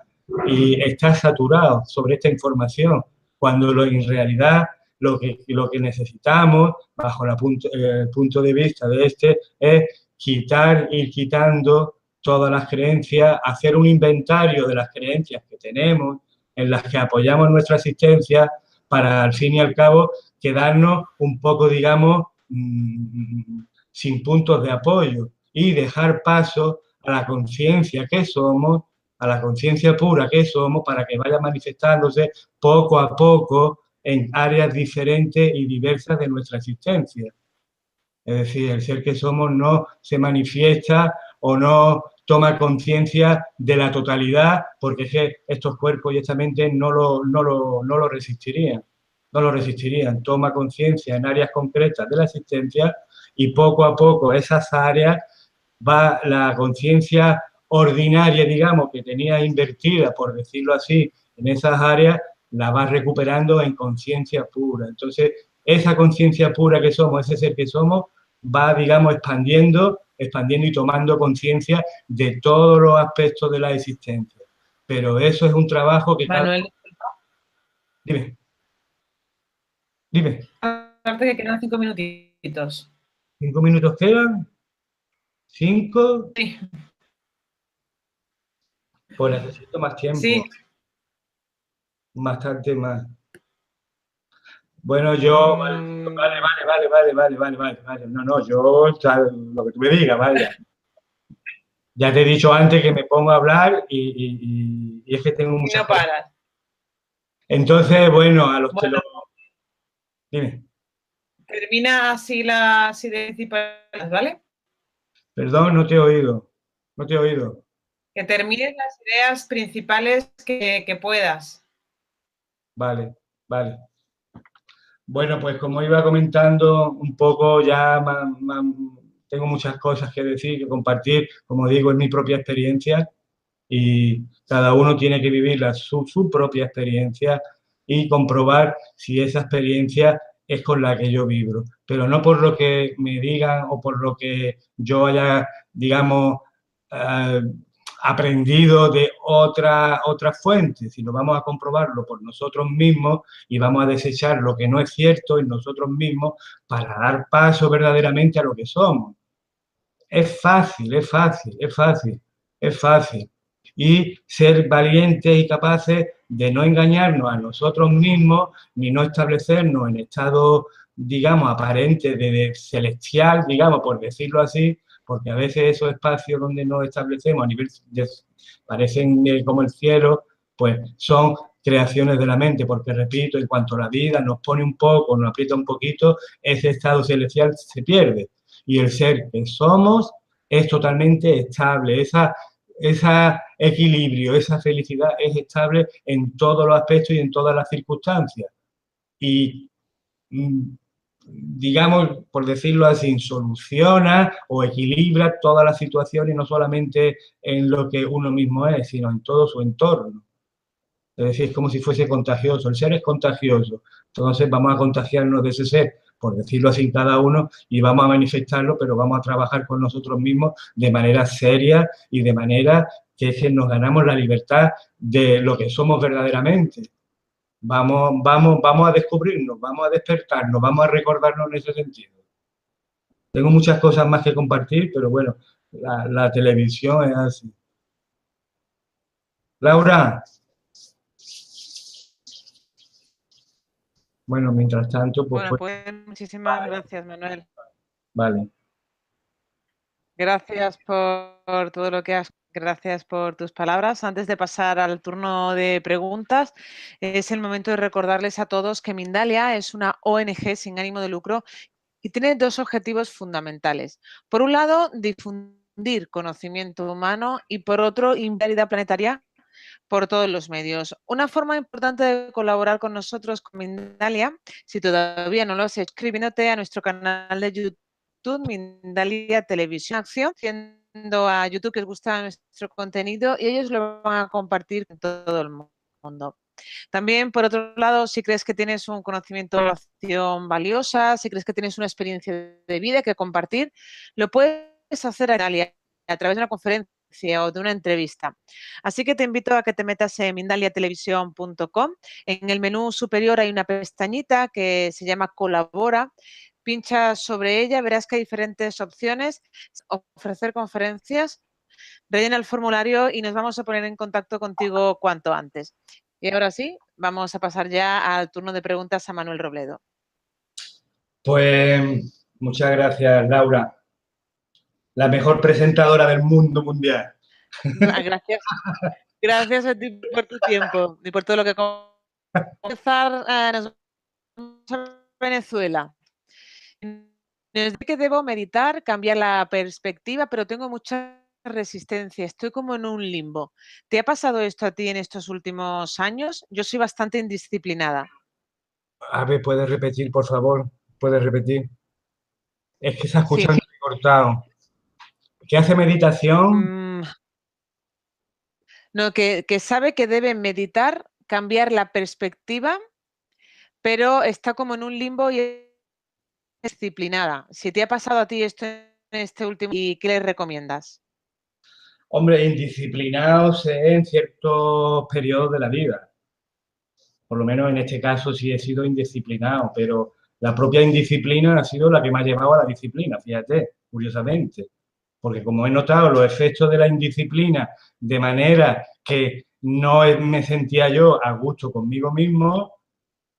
y está saturado sobre esta información, cuando en realidad lo que necesitamos, bajo el punto de vista de este, es ir quitando todas las creencias, hacer un inventario de las creencias que tenemos, en las que apoyamos nuestra existencia, para al fin y al cabo quedarnos un poco, digamos, sin puntos de apoyo y dejar paso a la conciencia que somos, a la conciencia pura que somos, para que vaya manifestándose poco a poco en áreas diferentes y diversas de nuestra existencia. Es decir, el ser que somos no se manifiesta o no toma conciencia de la totalidad, porque es que estos cuerpos y esta mente no lo resistirían. No lo resistirían. Toma conciencia en áreas concretas de la existencia y poco a poco esas áreas va la conciencia ordinaria, digamos, que tenía invertida, por decirlo así, en esas áreas, la va recuperando en conciencia pura. Entonces, esa conciencia pura que somos, ese ser que somos, va, digamos, expandiendo y tomando conciencia de todos los aspectos de la existencia. Pero eso es un trabajo que cada...
Manuel,
Dime, dime.
aparte que quedan 5 minutitos.
¿5 minutos quedan? ¿5?
Sí.
Pues necesito más tiempo,
Sí.
bastante más. Bueno, yo, vale. No, yo, lo que tú me digas, vaya. Ya te he dicho antes que me pongo a hablar y es que tengo
Y
muchas
no
cosas.
paras.
Entonces, bueno, a los que
Bueno,
lo... Dime,
termina así las ideas principales, ¿vale?
perdón, no te he oído. No te he oído.
Que termines las ideas principales que puedas.
Vale, vale. Bueno, pues como iba comentando un poco, ya tengo muchas cosas que decir, que compartir. Como digo, es mi propia experiencia y cada uno tiene que vivir su propia experiencia y comprobar si esa experiencia es con la que yo vibro. Pero no por lo que me digan o por lo que yo haya, digamos, eh, aprendido de otra fuente, sino vamos a comprobarlo por nosotros mismos y vamos a desechar lo que no es cierto en nosotros mismos para dar paso verdaderamente a lo que somos. Es fácil, es fácil, es fácil, es fácil. Y ser valientes y capaces de no engañarnos a nosotros mismos ni no establecernos en estado, digamos, aparente de celestial, digamos, por decirlo así, porque a veces esos espacios donde nos establecemos a nivel de, parecen como el cielo, pues son creaciones de la mente, porque repito, en cuanto la vida nos pone un poco, nos aprieta un poquito, ese estado celestial se pierde y el ser que somos es totalmente estable. Esa equilibrio, esa felicidad es estable en todos los aspectos y en todas las circunstancias. Y, digamos, por decirlo así, soluciona o equilibra todas las situaciones, no solamente en lo que uno mismo es, sino en todo su entorno. Es decir, es como si fuese contagioso. El ser es contagioso. Entonces vamos a contagiarnos de ese ser, por decirlo así, cada uno, y vamos a manifestarlo, pero vamos a trabajar con nosotros mismos de manera seria y de manera que es que nos ganamos la libertad de lo que somos verdaderamente. Vamos a descubrirnos, vamos a despertarnos, vamos a recordarnos en ese sentido. Tengo muchas cosas más que compartir, pero bueno, la televisión es así. Laura, bueno, mientras tanto, pues,
Bueno, pues muchísimas gracias, Manuel.
vale.
Gracias por todo lo que has. Gracias por tus palabras. Antes de pasar al turno de preguntas, es el momento de recordarles a todos que Mindalia es una ONG sin ánimo de lucro y tiene dos objetivos fundamentales. Por un lado, difundir conocimiento humano y por otro, invalidar planetaria por todos los medios. Una forma importante de colaborar con nosotros, con Mindalia, si todavía no lo has hecho, suscribiéndote a nuestro canal de YouTube, Mindalia Televisión Acción, diciendo a YouTube que os gusta nuestro contenido y ellos lo van a compartir con todo el mundo. También, por otro lado, si crees que tienes un conocimiento de acción valiosa, si crees que tienes una experiencia de vida que compartir, lo puedes hacer a través de una conferencia o de una entrevista. Así que te invito a que te metas en mindaliatelevisión.com. En el menú superior hay una pestañita que se llama Colabora. Pincha sobre ella, verás que hay diferentes opciones. Ofrecer conferencias, rellena el formulario y nos vamos a poner en contacto contigo cuanto antes. Y ahora sí, vamos a pasar ya al turno de preguntas a Manuel Robledo.
Pues muchas gracias, Laura. La mejor presentadora del mundo mundial.
Gracias. Gracias a ti por tu tiempo y por todo lo que comenzar. Nos vamos a Venezuela. Desde que debo meditar, cambiar la perspectiva, pero tengo mucha resistencia. Estoy como en un limbo. ¿Te ha pasado esto a ti en estos últimos años? Yo soy bastante indisciplinada.
A ver, ¿puedes repetir, por favor? ¿Puedes repetir? Es que se ha
Sí.
escuchado cortado. ¿Qué hace meditación?
Mm, no, que sabe que debe meditar, cambiar la perspectiva, pero está como en un limbo y es disciplinada. Si te ha pasado a ti esto en este último, ¿y qué le recomiendas?
Hombre, indisciplinados en ciertos periodos de la vida. Por lo menos en este caso sí he sido indisciplinado, pero la propia indisciplina ha sido la que me ha llevado a la disciplina, fíjate, curiosamente. Porque como he notado los efectos de la indisciplina de manera que no me sentía yo a gusto conmigo mismo,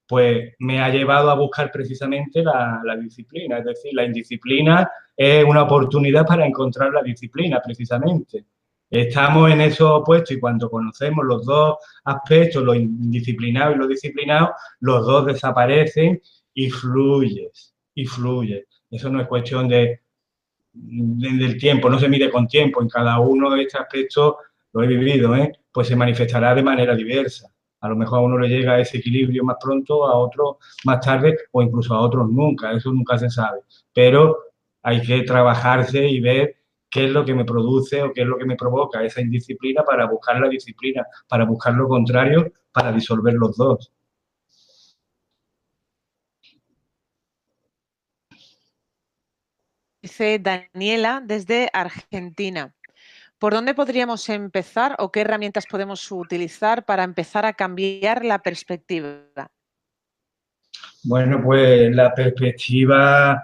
pues me ha llevado a buscar precisamente la disciplina. Es decir, la indisciplina es una oportunidad para encontrar la disciplina, precisamente. Estamos en esos opuestos y cuando conocemos los dos aspectos, lo indisciplinado y lo disciplinado, los dos desaparecen y fluyes, y fluyes. Eso no es cuestión del tiempo, no se mide con tiempo. En cada uno de estos aspectos, lo he vivido, pues se manifestará de manera diversa. A lo mejor a uno le llega ese equilibrio más pronto, a otro más tarde o incluso a otros nunca, eso nunca se sabe. Pero hay que trabajarse y ver qué es lo que me produce o qué es lo que me provoca esa indisciplina para buscar la disciplina, para buscar lo contrario, para disolver los dos.
Dice Daniela desde Argentina. ¿Por dónde podríamos empezar o qué herramientas podemos utilizar para empezar a cambiar la perspectiva?
Bueno, pues la perspectiva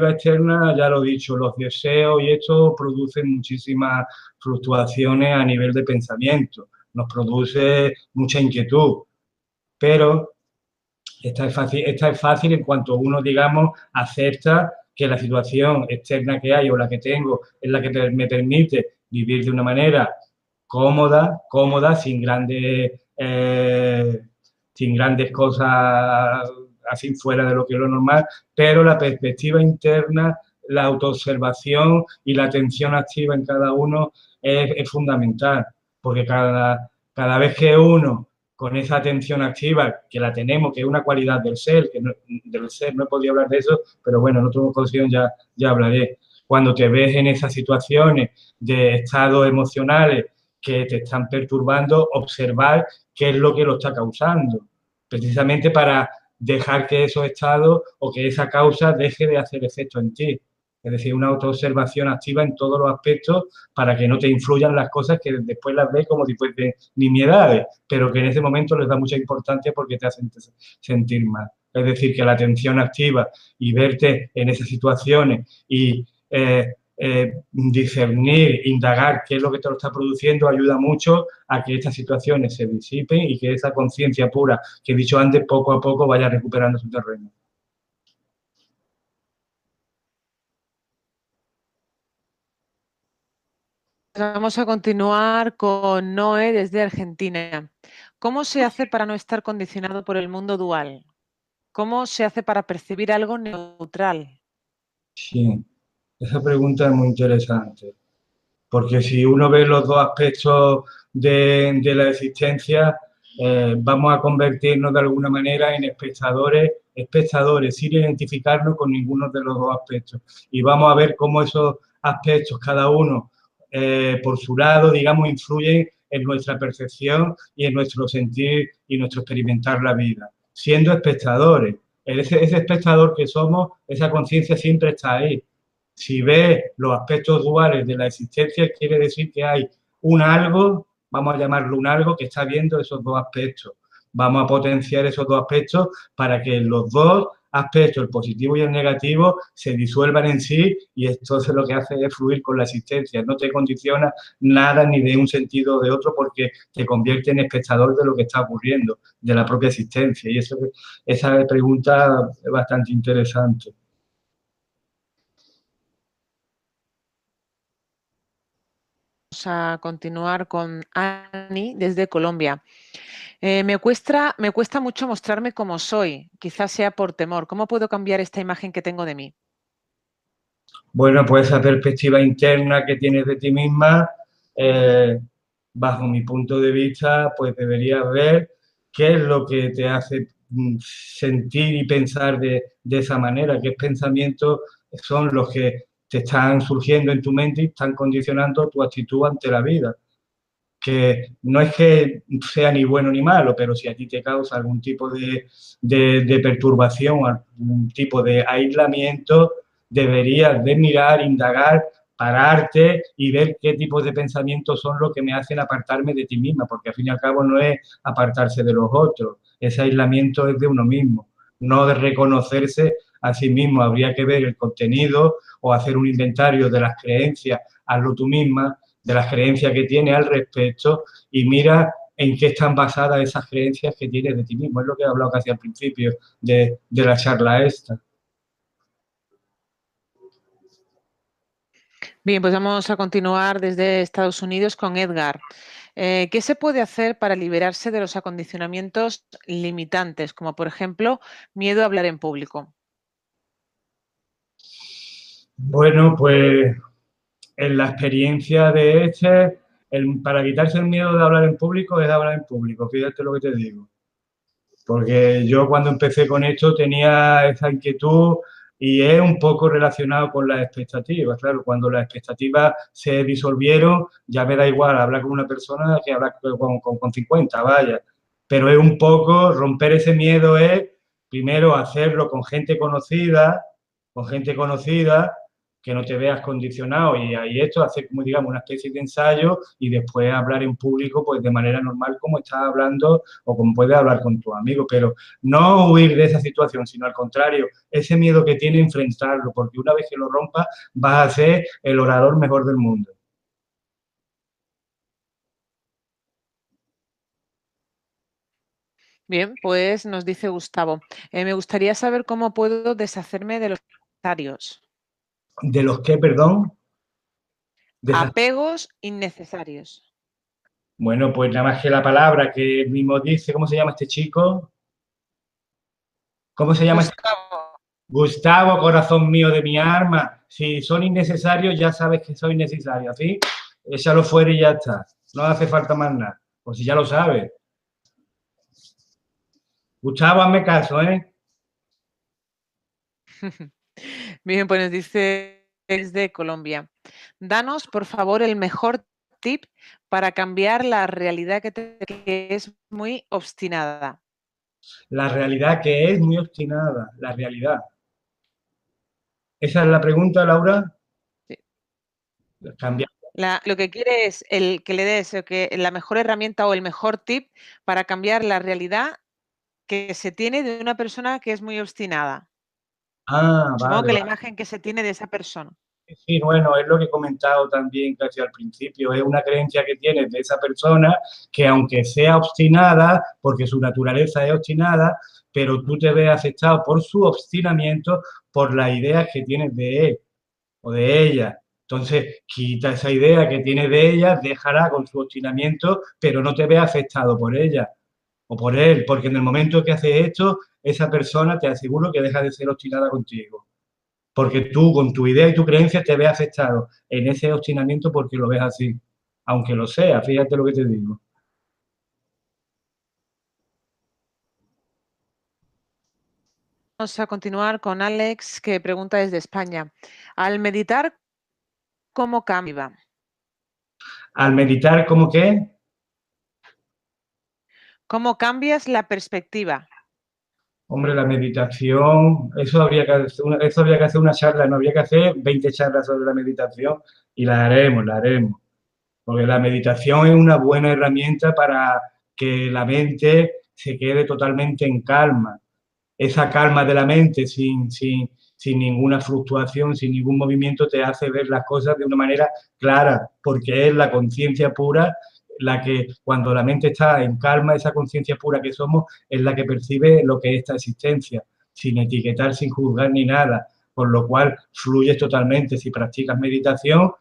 externa, ya lo he dicho, los deseos y esto producen muchísimas fluctuaciones a nivel de pensamiento, nos produce mucha inquietud, pero esta es fácil en cuanto uno, digamos, acepta que la situación externa que hay o la que tengo es la que me permite vivir de una manera cómoda, sin grandes cosas así fuera de lo que es lo normal, pero la perspectiva interna, la autoobservación y la atención activa en cada uno es fundamental, porque cada vez que uno con esa atención activa que la tenemos, que es una cualidad del ser, no he podido hablar de eso, pero bueno, en otra ocasión ya hablaré. Cuando te ves en esas situaciones de estados emocionales que te están perturbando, observar qué es lo que lo está causando, precisamente para dejar que esos estados o que esa causa deje de hacer efecto en ti. Es decir, una autoobservación activa en todos los aspectos para que no te influyan las cosas que después las ves como si fuesen nimiedades, pero que en ese momento les da mucha importancia porque te hacen sentir mal. Es decir, que la atención activa y verte en esas situaciones y discernir, indagar qué es lo que te lo está produciendo, ayuda mucho a que estas situaciones se disipen y que esa conciencia pura que he dicho antes, poco a poco vaya recuperando su terreno.
Vamos a continuar con Noé desde Argentina. ¿Cómo se hace para no estar condicionado por el mundo dual? ¿Cómo se hace para percibir algo neutral?
Sí, esa pregunta es muy interesante. Porque si uno ve los dos aspectos de la existencia, vamos a convertirnos de alguna manera en espectadores, sin identificarnos con ninguno de los dos aspectos. Y vamos a ver cómo esos aspectos, cada uno por su lado, digamos, influyen en nuestra percepción y en nuestro sentir y nuestro experimentar la vida. Siendo espectadores, ese espectador que somos, esa conciencia siempre está ahí. Si ve los aspectos duales de la existencia, quiere decir que hay un algo, vamos a llamarlo un algo, que está viendo esos dos aspectos. Vamos a potenciar esos dos aspectos para que los dos aspectos, el positivo y el negativo, se disuelvan en sí y esto es lo que hace es fluir con la existencia. No te condiciona nada ni de un sentido o de otro porque te convierte en espectador de lo que está ocurriendo, de la propia existencia. Y esa pregunta es bastante interesante.
Vamos a continuar con Ani desde Colombia. Me cuesta mucho mostrarme como soy, quizás sea por temor. ¿Cómo puedo cambiar esta imagen que tengo de mí?
Bueno, pues esa perspectiva interna que tienes de ti misma, eh, bajo mi punto de vista, pues deberías ver qué es lo que te hace sentir y pensar de esa manera, qué pensamientos son los que te están surgiendo en tu mente y están condicionando tu actitud ante la vida. Que no es que sea ni bueno ni malo, pero si a ti te causa algún tipo de perturbación, algún tipo de aislamiento, deberías de mirar, indagar, pararte y ver qué tipos de pensamientos son los que me hacen apartarme de ti misma, porque al fin y al cabo no es apartarse de los otros, ese aislamiento es de uno mismo, no de reconocerse a sí mismo. Habría que ver el contenido o hacer un inventario de las creencias, hazlo tú misma, de las creencias que tienes al respecto y mira en qué están basadas esas creencias que tienes de ti mismo. Es lo que he hablado casi al principio de la charla esta.
Bien, pues vamos a continuar desde Estados Unidos con Edgar. ¿Qué se puede hacer para liberarse de los acondicionamientos limitantes, como por ejemplo miedo a hablar en público?
Bueno, pues en la experiencia de este, para quitarse el miedo de hablar en público es hablar en público, fíjate lo que te digo. Porque yo cuando empecé con esto tenía esa inquietud y es un poco relacionado con las expectativas. Claro, cuando las expectativas se disolvieron, ya me da igual hablar con una persona que hablar con 50, vaya. Pero es un poco romper ese miedo, es primero hacerlo con gente conocida, que no te veas condicionado y ahí esto, hacer como digamos una especie de ensayo y después hablar en público pues de manera normal como estás hablando o como puedes hablar con tus amigos, pero no huir de esa situación, sino al contrario, ese miedo que tiene enfrentarlo, porque una vez que lo rompas vas a ser el orador mejor del mundo.
Bien, pues nos dice Gustavo, me gustaría saber cómo puedo deshacerme de los comentarios.
¿De los que, perdón?
Apegos innecesarios.
Bueno, pues nada más que la palabra que mismo dice, ¿cómo se llama este chico? ¿Cómo se llama este?
Gustavo.
Gustavo, corazón mío de mi arma. Si son innecesarios, ya sabes que soy necesario, ¿sí? Échalo fuera y ya está. No hace falta más nada. Pues si ya lo sabes. Gustavo, hazme caso, ¿eh?
Bien, pues nos dice desde Colombia. Danos, por favor, el mejor tip para cambiar la realidad que es muy obstinada.
La realidad que es muy obstinada, la realidad. ¿Esa es la pregunta, Laura?
Sí.
Cambia.
Lo que quiere es que le des la mejor herramienta o el mejor tip para cambiar la realidad que se tiene de una persona que es muy obstinada.
Ah,
Supongo
vale,
que la
vale.
imagen que se tiene de esa persona.
Sí, bueno, es lo que he comentado también casi al principio. Es una creencia que tienes de esa persona que aunque sea obstinada, porque su naturaleza es obstinada, pero tú te ves aceptado por su obstinamiento, por las ideas que tienes de él o de ella. Entonces, quita esa idea que tienes de ella, déjala con su obstinamiento, pero no te veas afectado por ella o por él, porque en el momento que haces esto, esa persona te aseguro que deja de ser obstinada contigo. Porque tú, con tu idea y tu creencia, te ves afectado en ese obstinamiento porque lo ves así. Aunque lo sea, fíjate lo que te digo.
Vamos a continuar con Alex, que pregunta desde España. Al meditar, ¿cómo cambia?
Al meditar, ¿cómo qué?
¿Cómo cambias la perspectiva?
Hombre, la meditación, eso habría que hacer una charla, no habría que hacer 20 charlas sobre la meditación y la haremos, la haremos. Porque la meditación es una buena herramienta para que la mente se quede totalmente en calma. Esa calma de la mente sin ninguna fluctuación, sin ningún movimiento, te hace ver las cosas de una manera clara, porque es la conciencia pura la que cuando la mente está en calma, esa conciencia pura que somos, es la que percibe lo que es esta existencia, sin etiquetar, sin juzgar ni nada, por lo cual fluyes totalmente. Si practicas meditación,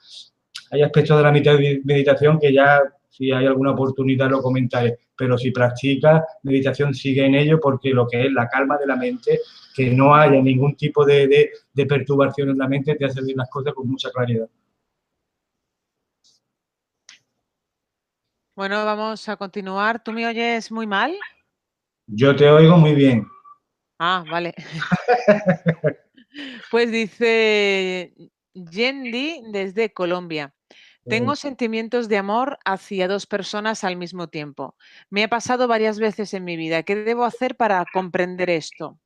hay aspectos de la meditación que ya, si hay alguna oportunidad, lo comentaré. Pero si practicas meditación, sigue en ello porque lo que es la calma de la mente, que no haya ningún tipo de perturbación en la mente, te hace ver las cosas con mucha claridad.
Bueno, vamos a continuar. ¿Tú me oyes muy mal?
Yo te oigo muy bien.
Ah, vale. Pues dice Yendi desde Colombia. Tengo sentimientos de amor hacia dos personas al mismo tiempo. Me ha pasado varias veces en mi vida. ¿Qué debo hacer para comprender esto?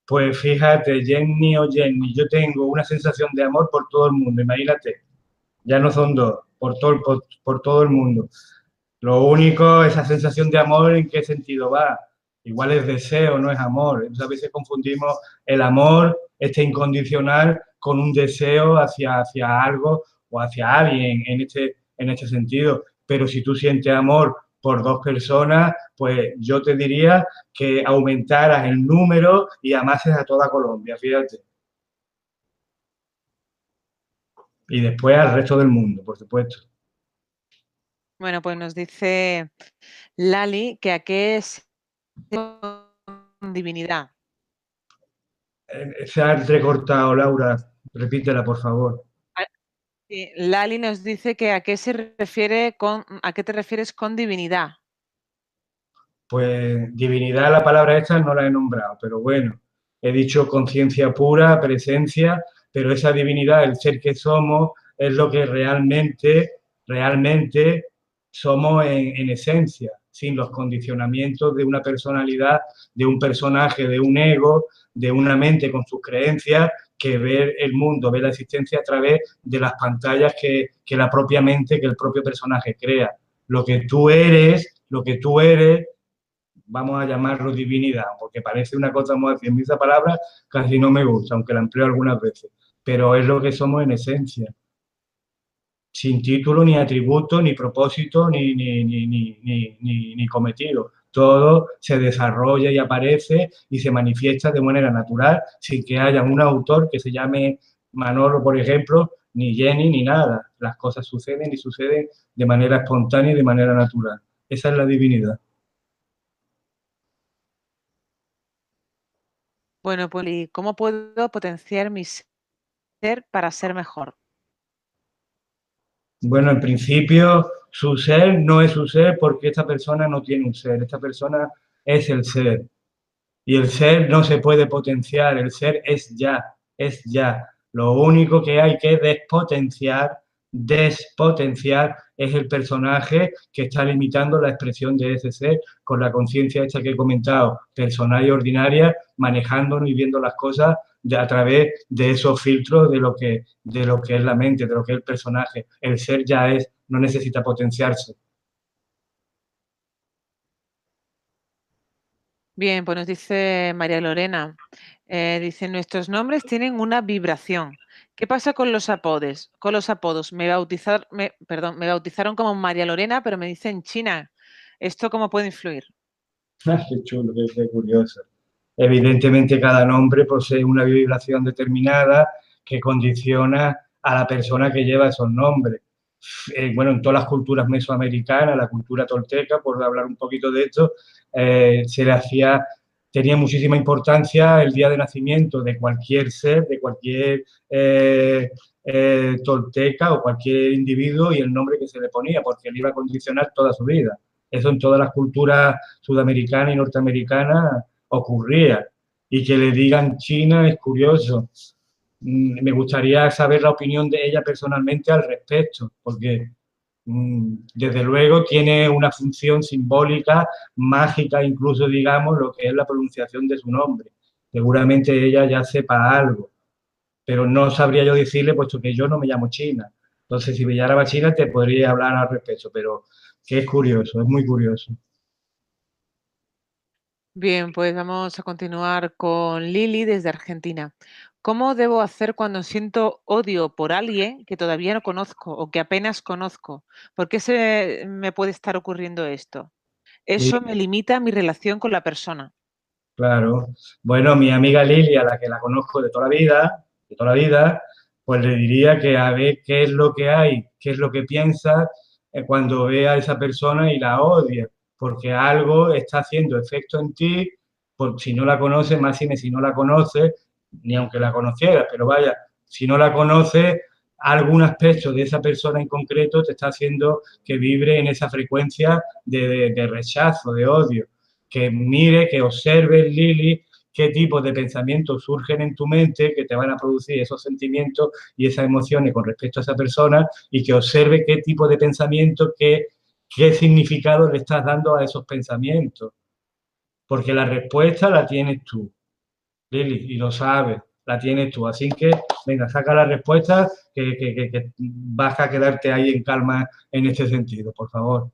Pues fíjate, Jenny o Jenny, yo tengo una sensación de amor por todo el mundo, imagínate. Ya no son dos, por todo el mundo. Lo único, esa sensación de amor, ¿en qué sentido va? Igual es deseo, no es amor. Entonces, a veces confundimos el amor, este incondicional, con un deseo hacia algo o hacia alguien en este sentido. Pero si tú sientes amor por dos personas, pues yo te diría que aumentaras el número y amases a toda Colombia, fíjate. Y después al resto del mundo, por supuesto.
Bueno, pues nos dice Lali que a qué es divinidad.
Se ha recortado, Laura. Repítela, por favor.
Sí, Lali nos dice que a qué a qué te refieres con divinidad.
Pues divinidad, la palabra esta no la he nombrado, pero bueno, he dicho conciencia pura, presencia, pero esa divinidad, el ser que somos, es lo que realmente somos en esencia, sin los condicionamientos de una personalidad, de un personaje, de un ego, de una mente con sus creencias, que ve el mundo, ve la existencia a través de las pantallas que la propia mente, que el propio personaje crea. Lo que tú eres, vamos a llamarlo divinidad, porque parece una cosa muy así. A mí esa palabra casi no me gusta, aunque la empleo algunas veces, pero es lo que somos en esencia, sin título, ni atributo, ni propósito, ni cometido. Todo se desarrolla y aparece y se manifiesta de manera natural, sin que haya un autor que se llame Manolo, por ejemplo, ni Jenny, ni nada. Las cosas suceden y suceden de manera espontánea y de manera natural. Esa es la divinidad.
Bueno, pues, ¿y cómo puedo potenciar mi ser para ser mejor?
Bueno, en principio, su ser no es su ser porque esta persona no tiene un ser, esta persona es el ser. Y el ser no se puede potenciar, el ser es ya, es ya. Lo único que hay que despotenciar es el personaje que está limitando la expresión de ese ser con la conciencia esta que he comentado, personal y ordinaria, manejándonos y viendo las cosas a través de esos filtros de lo que es la mente, de lo que es el personaje. El ser ya es, no necesita potenciarse.
Bien, pues nos dice María Lorena, dice, nuestros nombres tienen una vibración. ¿Qué pasa con los apodos? Con los apodos, perdón, me bautizaron como María Lorena, pero me dicen China. ¿Esto cómo puede influir?
Qué chulo, qué curioso. Evidentemente, cada nombre posee una vibración determinada que condiciona a la persona que lleva esos nombres. Bueno, en todas las culturas mesoamericanas, la cultura tolteca, por hablar un poquito de esto, se le tenía muchísima importancia el día de nacimiento de cualquier ser, de cualquier tolteca o cualquier individuo y el nombre que se le ponía, porque él iba a condicionar toda su vida. Eso en todas las culturas sudamericanas y norteamericanas ocurría. Y que le digan China es curioso. Me gustaría saber la opinión de ella personalmente al respecto, porque desde luego tiene una función simbólica, mágica, incluso digamos, lo que es la pronunciación de su nombre. Seguramente ella ya sepa algo, pero no sabría yo decirle, puesto que yo no me llamo China. Entonces, si me llamara China, te podría hablar al respecto, pero que es curioso, es muy curioso.
Bien, pues vamos a continuar con Lili desde Argentina. ¿Cómo debo hacer cuando siento odio por alguien que todavía no conozco o que apenas conozco? ¿Por qué se me puede estar ocurriendo esto?
Sí,
Eso me limita mi relación con la persona.
claro. Bueno, mi amiga Lili, a la que la conozco de toda la vida, pues le diría que a ver qué es lo que hay, qué es lo que piensa cuando ve a esa persona y la odia, porque algo está haciendo efecto en ti, por si no la conoces, más si no la conoces, ni aunque la conocieras, pero vaya, si no la conoces, algún aspecto de esa persona en concreto te está haciendo que vibre en esa frecuencia de rechazo, de odio que mire, que observe, Lili, qué tipo de pensamientos surgen en tu mente que te van a producir esos sentimientos y esas emociones con respecto a esa persona y que observe qué tipo de pensamientos, qué significado le estás dando a esos pensamientos. Porque la respuesta la tienes tú, Lili, y lo sabes, la tienes tú. Así que, venga, saca la respuesta que vas a quedarte ahí en calma en este sentido, por favor.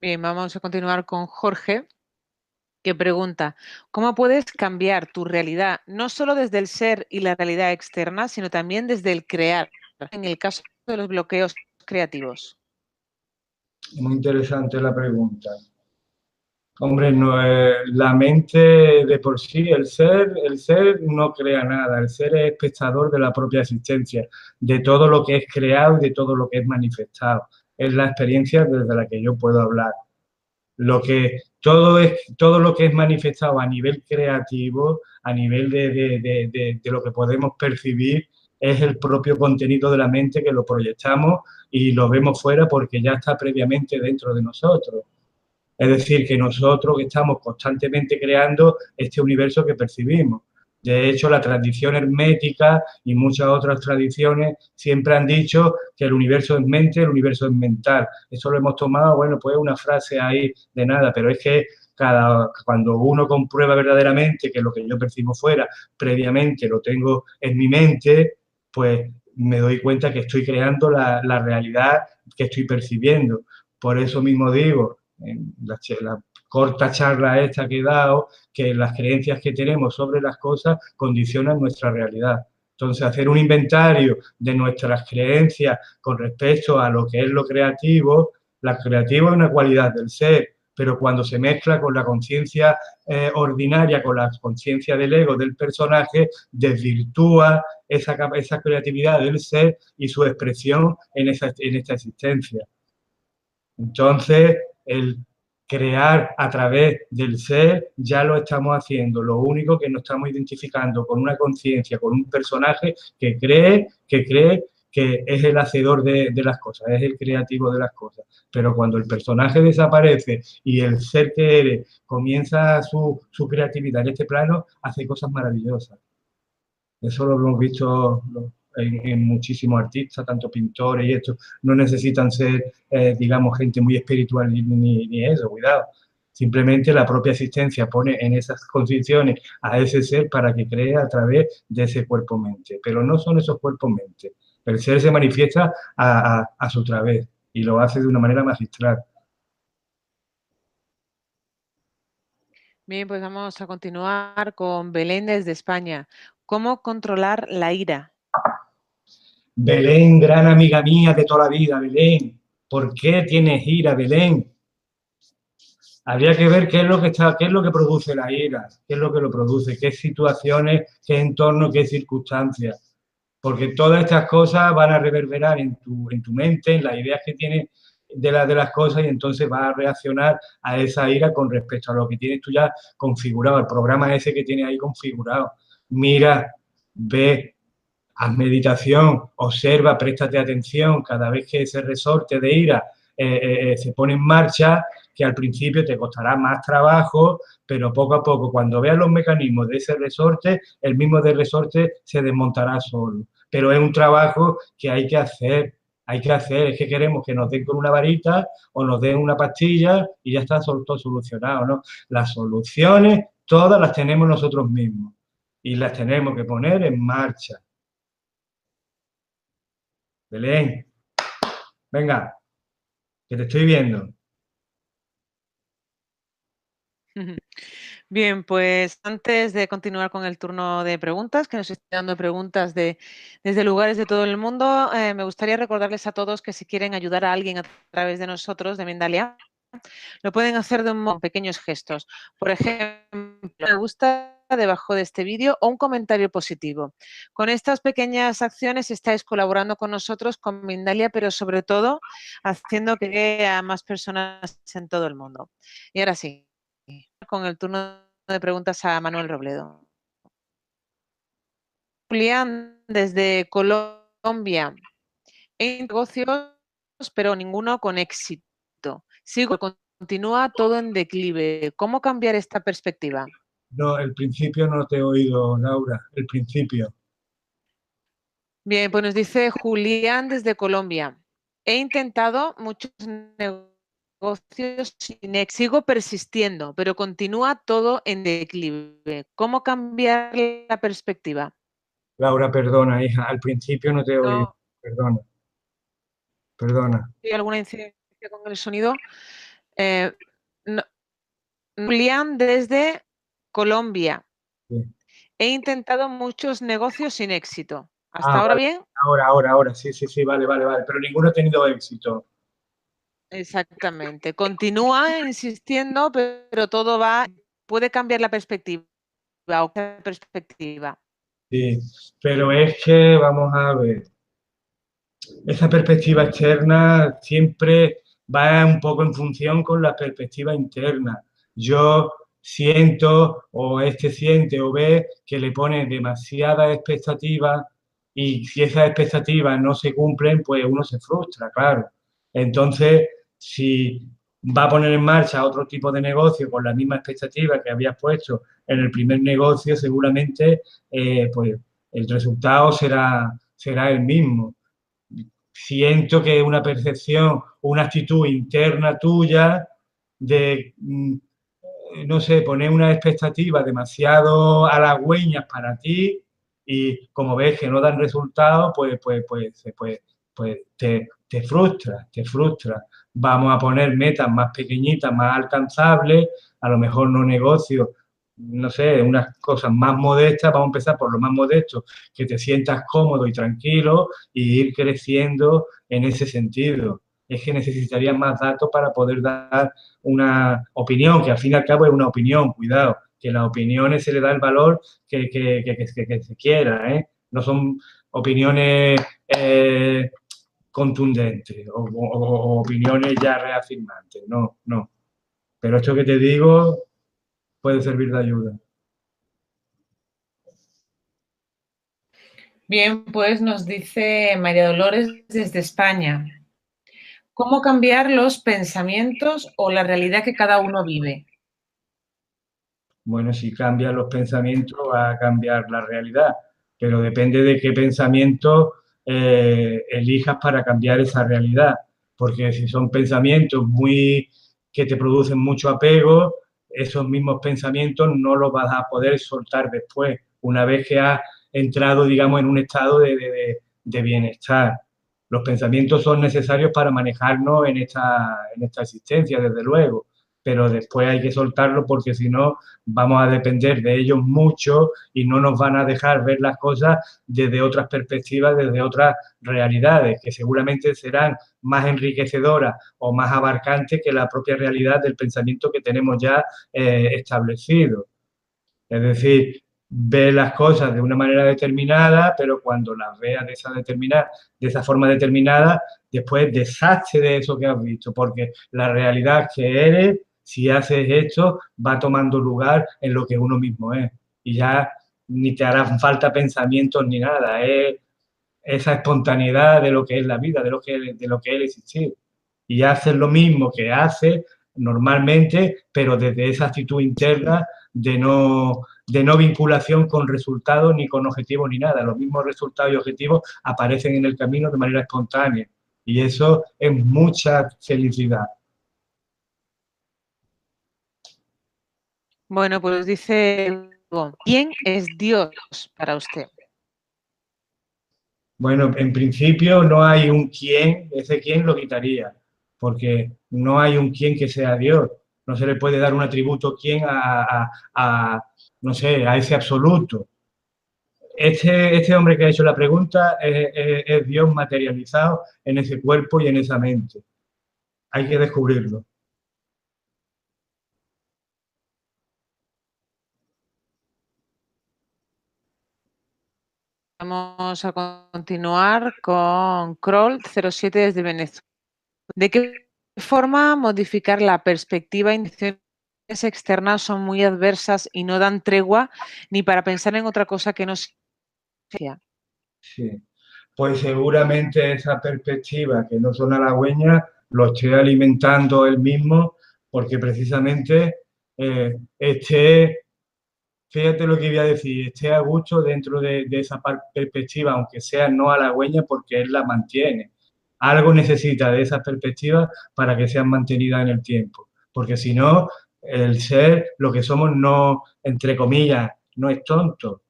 Bien, vamos a continuar con Jorge, que pregunta, ¿cómo puedes cambiar tu realidad no solo desde el ser y la realidad externa, sino también desde el crear, en el caso de los bloqueos creativos?
Muy interesante la pregunta. Hombre, no, la mente de por sí, el ser no crea nada, el ser es espectador de la propia existencia, de todo lo que es creado y de todo lo que es manifestado. Es la experiencia desde la que yo puedo hablar. Todo lo que es manifestado a nivel creativo, a nivel de lo que podemos percibir, es el propio contenido de la mente que lo proyectamos y lo vemos fuera porque ya está previamente dentro de nosotros. Es decir, que nosotros estamos constantemente creando este universo que percibimos. De hecho, la tradición hermética y muchas otras tradiciones siempre han dicho que el universo es mente, el universo es mental. Eso lo hemos tomado, bueno, pues una frase ahí de nada, pero es que cuando uno comprueba verdaderamente que lo que yo percibo fuera, previamente lo tengo en mi mente, pues me doy cuenta que estoy creando la realidad que estoy percibiendo. Por eso mismo digo, en la corta charla esta que he dado, que las creencias que tenemos sobre las cosas condicionan nuestra realidad. Entonces, hacer un inventario de nuestras creencias con respecto a lo que es lo creativo, la creativo es una cualidad del ser, pero cuando se mezcla con la conciencia ordinaria, con la conciencia del ego, del personaje, desvirtúa esa creatividad del ser y su expresión en esta existencia. Entonces, el crear a través del ser ya lo estamos haciendo. Lo único que nos estamos identificando con una conciencia, con un personaje que cree que es el hacedor de las cosas, es el creativo de las cosas. Pero cuando el personaje desaparece y el ser que eres comienza su creatividad en este plano, hace cosas maravillosas. Eso lo hemos visto en muchísimos artistas, tanto pintores y esto. No necesitan ser, digamos, gente muy espiritual ni eso, cuidado. Simplemente la propia existencia pone en esas condiciones a ese ser para que cree a través de ese cuerpo-mente. Pero no son esos cuerpos-mente. El ser se manifiesta a su través y lo hace de una manera magistral.
Bien, pues vamos a continuar con Belén desde España. ¿Cómo controlar la ira?
Belén, gran amiga mía de toda la vida, Belén. ¿Por qué tienes ira, Belén? Habría que ver qué es lo que produce la ira, qué es lo que lo produce, qué situaciones, qué entorno, qué circunstancias. Porque todas estas cosas van a reverberar en tu mente, en las ideas que tienes de las cosas y entonces vas a reaccionar a esa ira con respecto a lo que tienes tú ya configurado, el programa ese que tienes ahí configurado. Mira, ve, haz meditación, observa, préstate atención cada vez que ese resorte de ira se pone en marcha, que al principio te costará más trabajo, pero poco a poco, cuando veas los mecanismos de ese resorte, el mismo de resorte se desmontará solo. Pero es un trabajo que hay que hacer, es que queremos que nos den con una varita o nos den una pastilla y ya está todo solucionado, ¿no? Las soluciones todas las tenemos nosotros mismos y las tenemos que poner en marcha. Belén, venga, que te estoy viendo.
Bien, pues antes de continuar con el turno de preguntas, que nos están dando preguntas desde lugares de todo el mundo, me gustaría recordarles a todos que si quieren ayudar a alguien a través de nosotros, de Mindalia, lo pueden hacer con pequeños gestos. Por ejemplo, me gusta debajo de este vídeo o un comentario positivo. Con estas pequeñas acciones estáis colaborando con nosotros, con Mindalia, pero sobre todo haciendo que llegue a más personas en todo el mundo. Y ahora sí, con el turno de preguntas a Manuel Robledo. Julián, desde Colombia. En negocios, pero ninguno con éxito. Continúa todo en declive. ¿Cómo cambiar esta perspectiva?
No, el principio no te he oído, Laura, el principio.
Bien, pues nos dice Julián desde Colombia. He intentado muchos negocios sin éxito. Sigo persistiendo, pero continúa todo en declive. ¿Cómo cambiar la perspectiva?
Laura, perdona, hija, al principio no te he oído,
No,
perdona, perdona.
¿hay alguna incidencia con el sonido? Eh, no- Julián desde Colombia.
Sí.
He intentado muchos negocios sin éxito. ¿Hasta
Ah,
ahora
vale,
bien?
ahora, sí, vale, pero ninguno ha tenido éxito.
Exactamente. Continúa insistiendo, pero todo va, puede cambiar la perspectiva o perspectiva.
Sí, pero es que, vamos a ver, esa perspectiva externa siempre va un poco en función con la perspectiva interna. Yo siento, o este siente o ve que le pone demasiadas expectativas y si esas expectativas no se cumplen, pues uno se frustra, claro. Entonces, si va a poner en marcha otro tipo de negocio con la misma expectativa que habías puesto en el primer negocio, seguramente pues el resultado será el mismo. Siento que una percepción, una actitud interna tuya de, no sé, poner una expectativa demasiado halagüeñas para ti y como ves que no dan resultados, pues te frustra, te frustra. Vamos a poner metas más pequeñitas, más alcanzables, a lo mejor no negocios, no sé, unas cosas más modestas, vamos a empezar por lo más modesto, que te sientas cómodo y tranquilo y ir creciendo en ese sentido. Es que necesitaría más datos para poder dar una opinión, que al fin y al cabo es una opinión, cuidado, que las opiniones se le da el valor que se quiera, ¿eh? No son opiniones contundentes o opiniones ya reafirmantes, no, no. Pero esto que te digo puede servir de ayuda.
Bien, pues nos dice María Dolores desde España. ¿Cómo cambiar los pensamientos o la realidad que cada uno vive?
Bueno, si cambian los pensamientos va a cambiar la realidad, pero depende de qué pensamientos elijas para cambiar esa realidad, porque si son pensamientos muy que te producen mucho apego, esos mismos pensamientos no los vas a poder soltar después, una vez que has entrado, digamos, en un estado de bienestar. Los pensamientos son necesarios para manejarnos en esta existencia, desde luego, pero después hay que soltarlo porque si no vamos a depender de ellos mucho y no nos van a dejar ver las cosas desde otras perspectivas, desde otras realidades, que seguramente serán más enriquecedoras o más abarcantes que la propia realidad del pensamiento que tenemos ya establecido. Es decir, ve las cosas de una manera determinada, pero cuando las veas de esa forma determinada, después deshazte de eso que has visto, porque la realidad que eres, si haces esto, va tomando lugar en lo que uno mismo es. Y ya ni te harán falta pensamientos ni nada, es esa espontaneidad de lo que es la vida, de lo que es el existir. Y haces lo mismo que haces normalmente, pero desde esa actitud interna de no vinculación con resultados ni con objetivos ni nada. Los mismos resultados y objetivos aparecen en el camino de manera espontánea. Y eso es mucha felicidad.
Bueno, pues dice, ¿quién es Dios para usted?
Bueno, en principio no hay un quién, ese quién lo quitaría, porque no hay un quién que sea Dios. No se le puede dar un atributo quién no sé, a ese absoluto. Este hombre que ha hecho la pregunta es Dios materializado en ese cuerpo y en esa mente. Hay que descubrirlo.
Vamos a continuar con Kroll07 desde Venezuela. ¿De qué forma modificar la perspectiva? Intenciones externas son muy adversas y no dan tregua ni para pensar en otra cosa que no sea.
Sí. Pues seguramente esa perspectiva que no son halagüeñas lo estoy alimentando él mismo porque precisamente esté, fíjate lo que voy a decir, esté a gusto dentro de esa perspectiva, aunque sea no halagüeña porque él la mantiene. Algo necesita de esas perspectivas para que sean mantenidas en el tiempo, porque si no, el ser, lo que somos, no, entre comillas, no es tonto,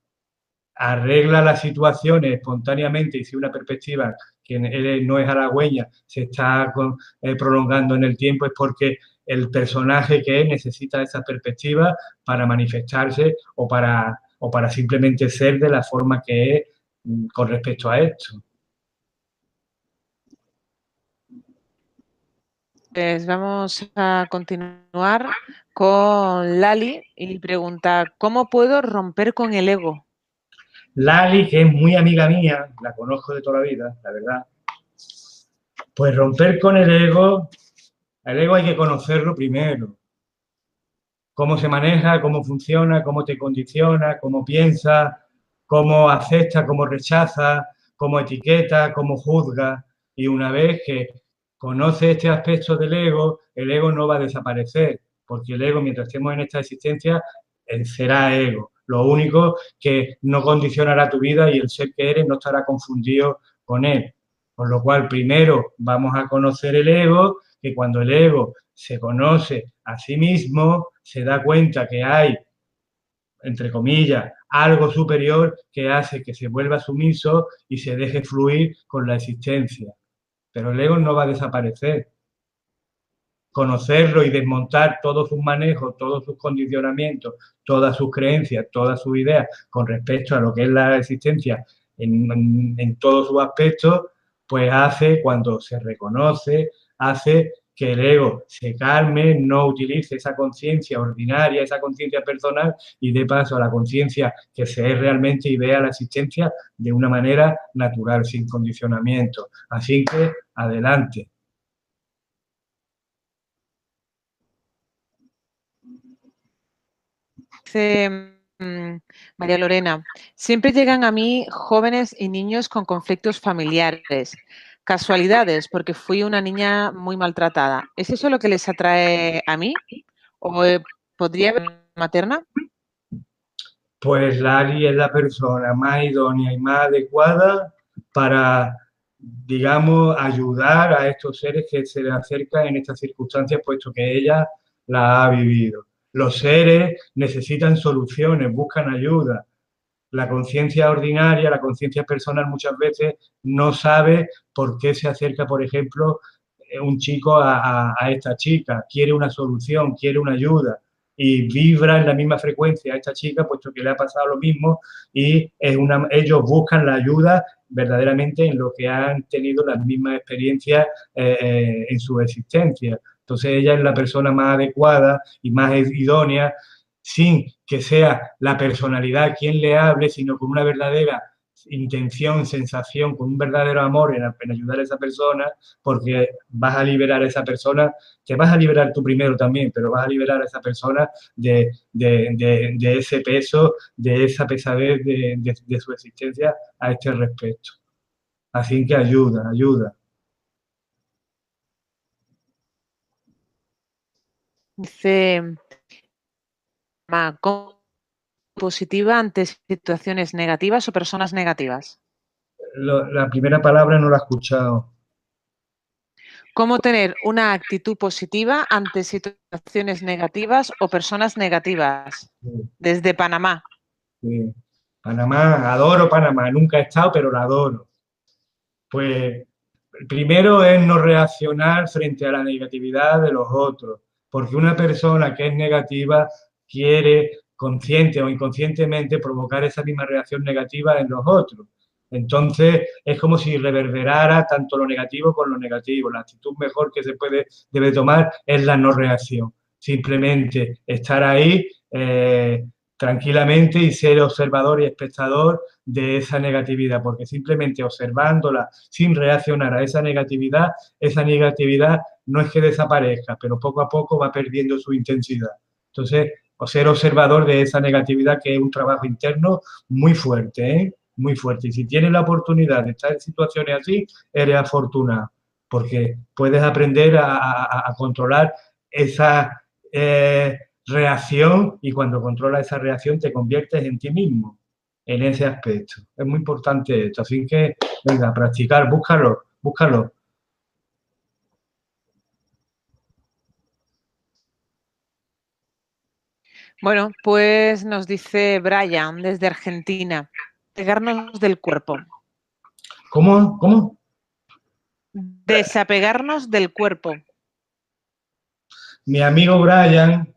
arregla las situaciones espontáneamente y si una perspectiva que no es halagüeña se está prolongando en el tiempo es porque el personaje que es necesita esa perspectiva para manifestarse o para simplemente ser de la forma que es con respecto a esto.
Pues vamos a continuar con Lali y pregunta, ¿cómo puedo romper con el ego?
Lali, que es muy amiga mía, la conozco de toda la vida, la verdad, pues romper con el ego Al ego hay que conocerlo primero. Cómo se maneja, cómo funciona, cómo te condiciona, cómo piensa, cómo acepta, cómo rechaza, cómo etiqueta, cómo juzga. Y una vez que conoce este aspecto del ego, el ego no va a desaparecer, porque el ego, mientras estemos en esta existencia, será ego. Lo único que no condicionará tu vida y el ser que eres no estará confundido con él. Por lo cual, primero vamos a conocer el ego, que cuando el ego se conoce a sí mismo, se da cuenta que hay, entre comillas, algo superior que hace que se vuelva sumiso y se deje fluir con la existencia. Pero el ego no va a desaparecer. Conocerlo y desmontar todos sus manejos, todos sus condicionamientos, todas sus creencias, todas sus ideas con respecto a lo que es la existencia en todos sus aspectos, pues hace, cuando se reconoce, hace que el ego se calme, no utilice esa conciencia ordinaria, esa conciencia personal y dé paso a la conciencia que se es realmente y vea la existencia de una manera natural, sin condicionamiento. Así que, adelante.
Dice María Lorena, siempre llegan a mí jóvenes y niños con conflictos familiares. Casualidades, porque fui una niña muy maltratada. ¿Es eso lo que les atrae a mí? ¿O podría haber materna?
Pues Lali es la persona más idónea y más adecuada para, digamos, ayudar a estos seres que se les acercan en estas circunstancias, puesto que ella la ha vivido. Los seres necesitan soluciones, buscan ayuda. La conciencia ordinaria, la conciencia personal muchas veces no sabe por qué se acerca, por ejemplo, un chico a esta chica, quiere una solución, quiere una ayuda y vibra en la misma frecuencia a esta chica, puesto que le ha pasado lo mismo y ellos buscan la ayuda verdaderamente en lo que han tenido las mismas experiencias en su existencia. Entonces ella es la persona más adecuada y más idónea, sin que sea la personalidad quien le hable, sino con una verdadera intención, sensación, con un verdadero amor en ayudar a esa persona, porque vas a liberar a esa persona, te vas a liberar tú primero también, pero vas a liberar a esa persona de ese peso, de esa pesadez de su existencia a este respecto. Así que ayuda, ayuda.
Dice, ¿cómo positiva ante situaciones negativas o personas negativas?
La primera palabra no la he escuchado.
¿Cómo tener una actitud positiva ante situaciones negativas o personas negativas?
Sí,
Desde Panamá.
sí. Panamá, adoro Panamá, nunca he estado, pero la adoro. Pues primero es no reaccionar frente a la negatividad de los otros, porque una persona que es negativa quiere consciente o inconscientemente provocar esa misma reacción negativa en los otros. Entonces es como si reverberara tanto lo negativo con lo negativo. La actitud mejor que debe tomar es la no reacción. Simplemente estar ahí tranquilamente y ser observador y espectador de esa negatividad, porque simplemente observándola sin reaccionar a esa negatividad no es que desaparezca, pero poco a poco va perdiendo su intensidad. Entonces, o ser observador de esa negatividad, que es un trabajo interno muy fuerte, ¿eh? Muy fuerte. Y si tienes la oportunidad de estar en situaciones así, eres afortunado, porque puedes aprender a controlar esa reacción, y cuando controlas esa reacción te conviertes en ti mismo en ese aspecto. Es muy importante esto. Así que, venga, practicar, búscalo, búscalo.
Bueno, pues nos dice Brian desde Argentina, pegarnos del cuerpo.
¿Cómo? ¿Cómo?
Desapegarnos del cuerpo.
Mi amigo Brian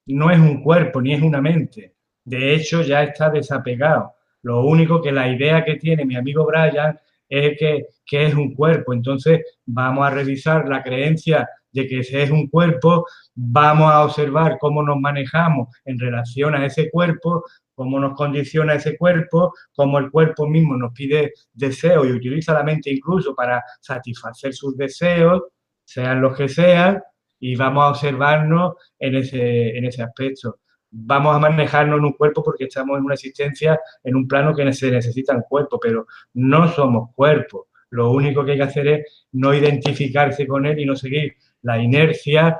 no es un cuerpo ni es una mente. De hecho, ya está desapegado. Lo único que la idea que tiene mi amigo Brian es que es un cuerpo. Entonces, vamos a revisar la creencia de que ese es un cuerpo, vamos a observar cómo nos manejamos en relación a ese cuerpo, cómo nos condiciona ese cuerpo, cómo el cuerpo mismo nos pide deseos y utiliza la mente incluso para satisfacer sus deseos, sean los que sean, y vamos a observarnos en ese aspecto. Vamos a manejarnos en un cuerpo porque estamos en una existencia, en un plano que se necesita un cuerpo, pero no somos cuerpos. Lo único que hay que hacer es no identificarse con él y no seguir la inercia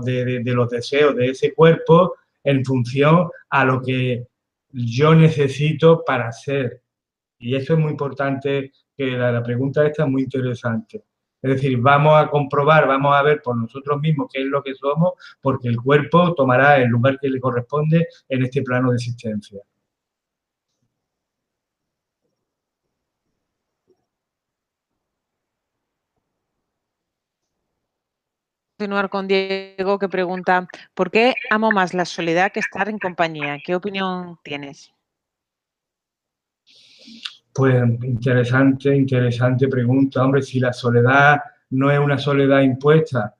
de los deseos de ese cuerpo en función a lo que yo necesito para ser. Y eso es muy importante, que la pregunta esta es muy interesante. Es decir, vamos a comprobar, vamos a ver por nosotros mismos qué es lo que somos, porque el cuerpo tomará el lugar que le corresponde en este plano de existencia.
Continuar con Diego, que pregunta, ¿por qué amo más la soledad que estar en compañía? ¿Qué opinión tienes?
Pues interesante pregunta. Hombre, si la soledad no es una soledad impuesta,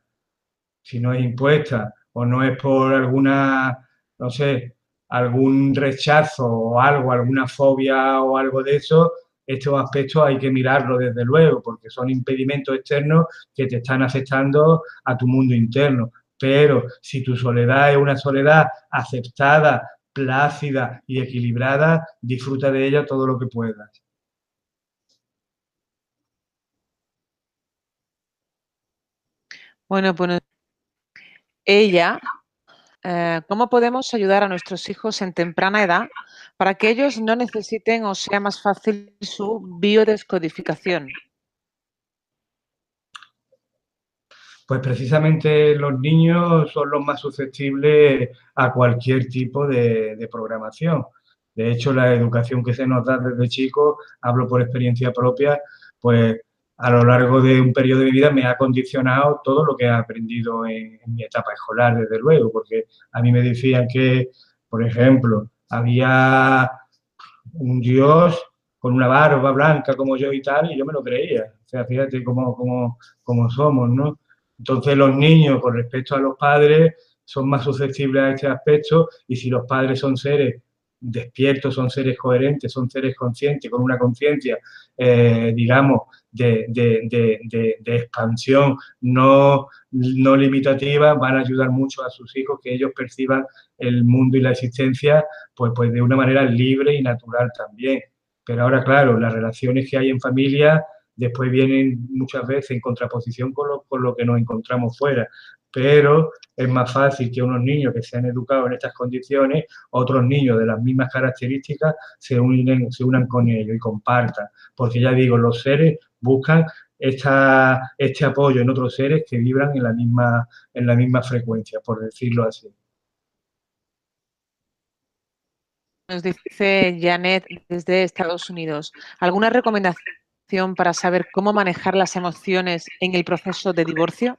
si no es impuesta o no es por alguna, no sé, algún rechazo o algo, alguna fobia o algo de eso, estos aspectos hay que mirarlo desde luego, porque son impedimentos externos que te están afectando a tu mundo interno. Pero si tu soledad es una soledad aceptada, plácida y equilibrada, disfruta de ella todo lo que puedas.
Bueno, pues ella, ¿cómo podemos ayudar a nuestros hijos en temprana edad para que ellos no necesiten o sea más fácil su biodescodificación?
Pues precisamente los niños son los más susceptibles a cualquier tipo de programación. De hecho, la educación que se nos da desde chicos, hablo por experiencia propia, pues a lo largo de un periodo de mi vida me ha condicionado todo lo que he aprendido en mi etapa escolar, desde luego, porque a mí me decían que, por ejemplo, había un dios con una barba blanca como yo y tal, y yo me lo creía. O sea, fíjate cómo somos, ¿no? Entonces los niños, con respecto a los padres, son más susceptibles a este aspecto, y si los padres son seres despiertos, son seres coherentes, son seres conscientes, con una conciencia, digamos, de expansión no limitativa, van a ayudar mucho a sus hijos que ellos perciban el mundo y la existencia pues de una manera libre y natural también. Pero ahora, claro, las relaciones que hay en familia después vienen muchas veces en contraposición con lo que nos encontramos fuera. Pero es más fácil que unos niños que se han educado en estas condiciones, otros niños de las mismas características, se unan con ellos y compartan. Porque ya digo, los seres buscan este apoyo en otros seres que vibran en la misma frecuencia, por decirlo así.
Nos dice Janet desde Estados Unidos, ¿alguna recomendación para saber cómo manejar las emociones en el proceso de divorcio?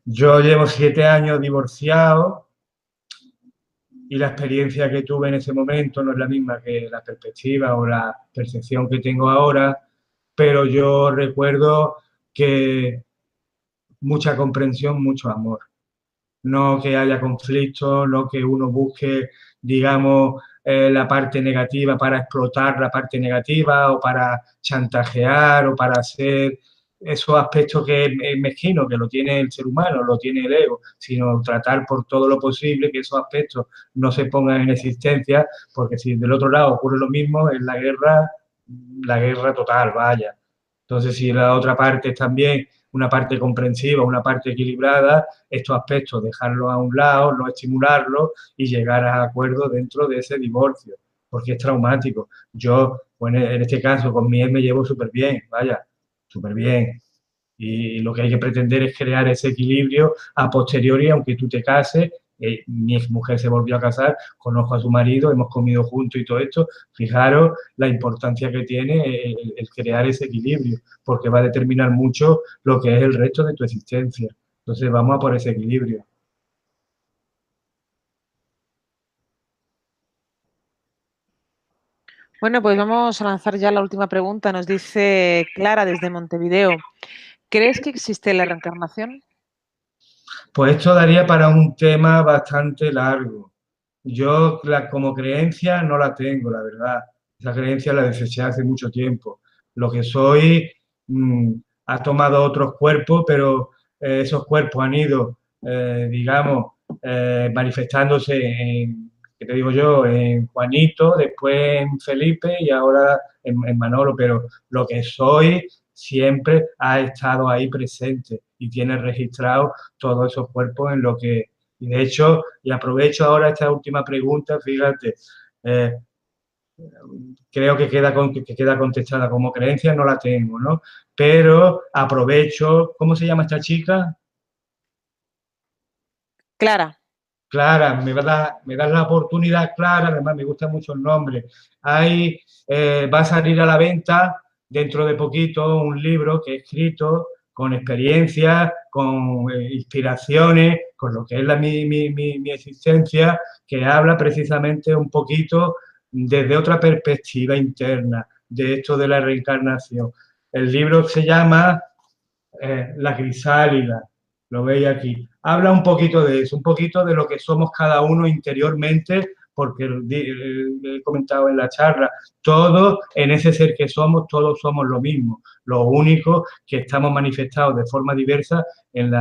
Yo llevo 7 años divorciado y la experiencia que tuve en ese momento no es la misma que la perspectiva o la percepción que tengo ahora, pero yo recuerdo que mucha comprensión, mucho amor. No que haya conflictos, no que uno busque, digamos, la parte negativa para explotar la parte negativa o para chantajear o para hacer esos aspectos que es mezquino, que lo tiene el ser humano, lo tiene el ego, sino tratar por todo lo posible que esos aspectos no se pongan en existencia, porque si del otro lado ocurre lo mismo, es la guerra total, vaya. Entonces, si la otra parte es también una parte comprensiva, una parte equilibrada, estos aspectos dejarlos a un lado, no estimularlos y llegar a acuerdos dentro de ese divorcio, porque es traumático. Yo, bueno, en este caso, con mi ex me llevo súper bien, vaya, súper bien. Y lo que hay que pretender es crear ese equilibrio a posteriori, aunque tú te cases. Mi exmujer se volvió a casar, conozco a su marido, hemos comido juntos y todo esto. Fijaros la importancia que tiene el crear ese equilibrio, porque va a determinar mucho lo que es el resto de tu existencia. Entonces vamos a por ese equilibrio.
Bueno, pues vamos a lanzar ya la última pregunta. Nos dice Clara desde Montevideo, ¿crees que existe la reencarnación?
Pues esto daría para un tema bastante largo. Yo como creencia no la tengo, la verdad. Esa creencia la deseché hace mucho tiempo. Lo que soy ha tomado otros cuerpos, pero esos cuerpos han ido, digamos, manifestándose en, ¿qué te digo yo?, en Juanito, después en Felipe y ahora en Manolo, pero lo que soy siempre ha estado ahí presente y tiene registrado todos esos cuerpos en lo que... Y de hecho, y aprovecho ahora esta última pregunta, fíjate, eh, creo que queda contestada como creencia, no la tengo, ¿no? Pero aprovecho, ¿cómo se llama esta chica?
Clara.
Clara, me das la oportunidad, Clara, además me gusta mucho el nombre. Hay, va a salir a la venta dentro de poquito un libro que he escrito con experiencias, con inspiraciones, con lo que es mi existencia, que habla precisamente un poquito desde otra perspectiva interna de esto de la reencarnación. El libro se llama La crisálida, lo veis aquí. Habla un poquito de eso, un poquito de lo que somos cada uno interiormente, porque he comentado en la charla, todos en ese ser que somos, todos somos lo mismo. Lo único que estamos manifestados de forma diversa en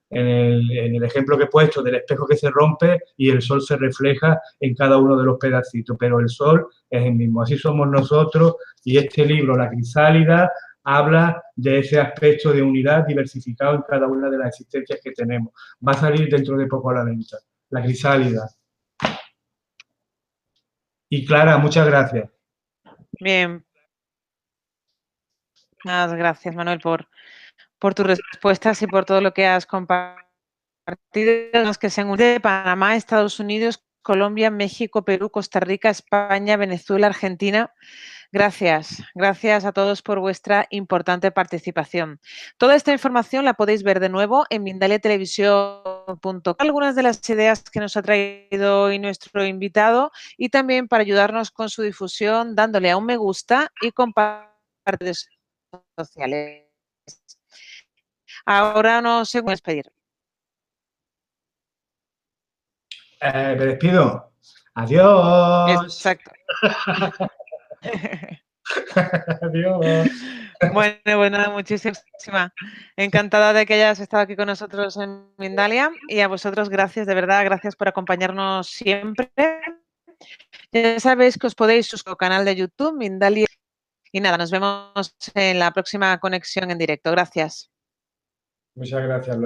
el ejemplo que he puesto del espejo que se rompe y el sol se refleja en cada uno de los pedacitos, pero el sol es el mismo. Así somos nosotros y este libro, La crisálida, habla de ese aspecto de unidad diversificado en cada una de las existencias que tenemos. Va a salir dentro de poco a la venta, La crisálida. Y Clara, muchas gracias.
Bien. Muchas gracias, Manuel, por tus respuestas y por todo lo que has compartido. Los que se han unido de Panamá, Estados Unidos, Colombia, México, Perú, Costa Rica, España, Venezuela, Argentina. Gracias, gracias a todos por vuestra importante participación. Toda esta información la podéis ver de nuevo en mindaliatelevisión.com. Algunas de las ideas que nos ha traído hoy nuestro invitado y también para ayudarnos con su difusión dándole a un me gusta y compartir en redes sociales. Ahora no sé cómo despedir.
Me despido. Adiós.
Exacto.
Adiós.
Bueno, muchísimas. Encantada de que hayas estado aquí con nosotros en Mindalia y a vosotros gracias, de verdad, gracias por acompañarnos siempre. Ya sabéis que os podéis suscribir al canal de YouTube, Mindalia. Y nada, nos vemos en la próxima conexión en directo. Gracias.
Muchas gracias,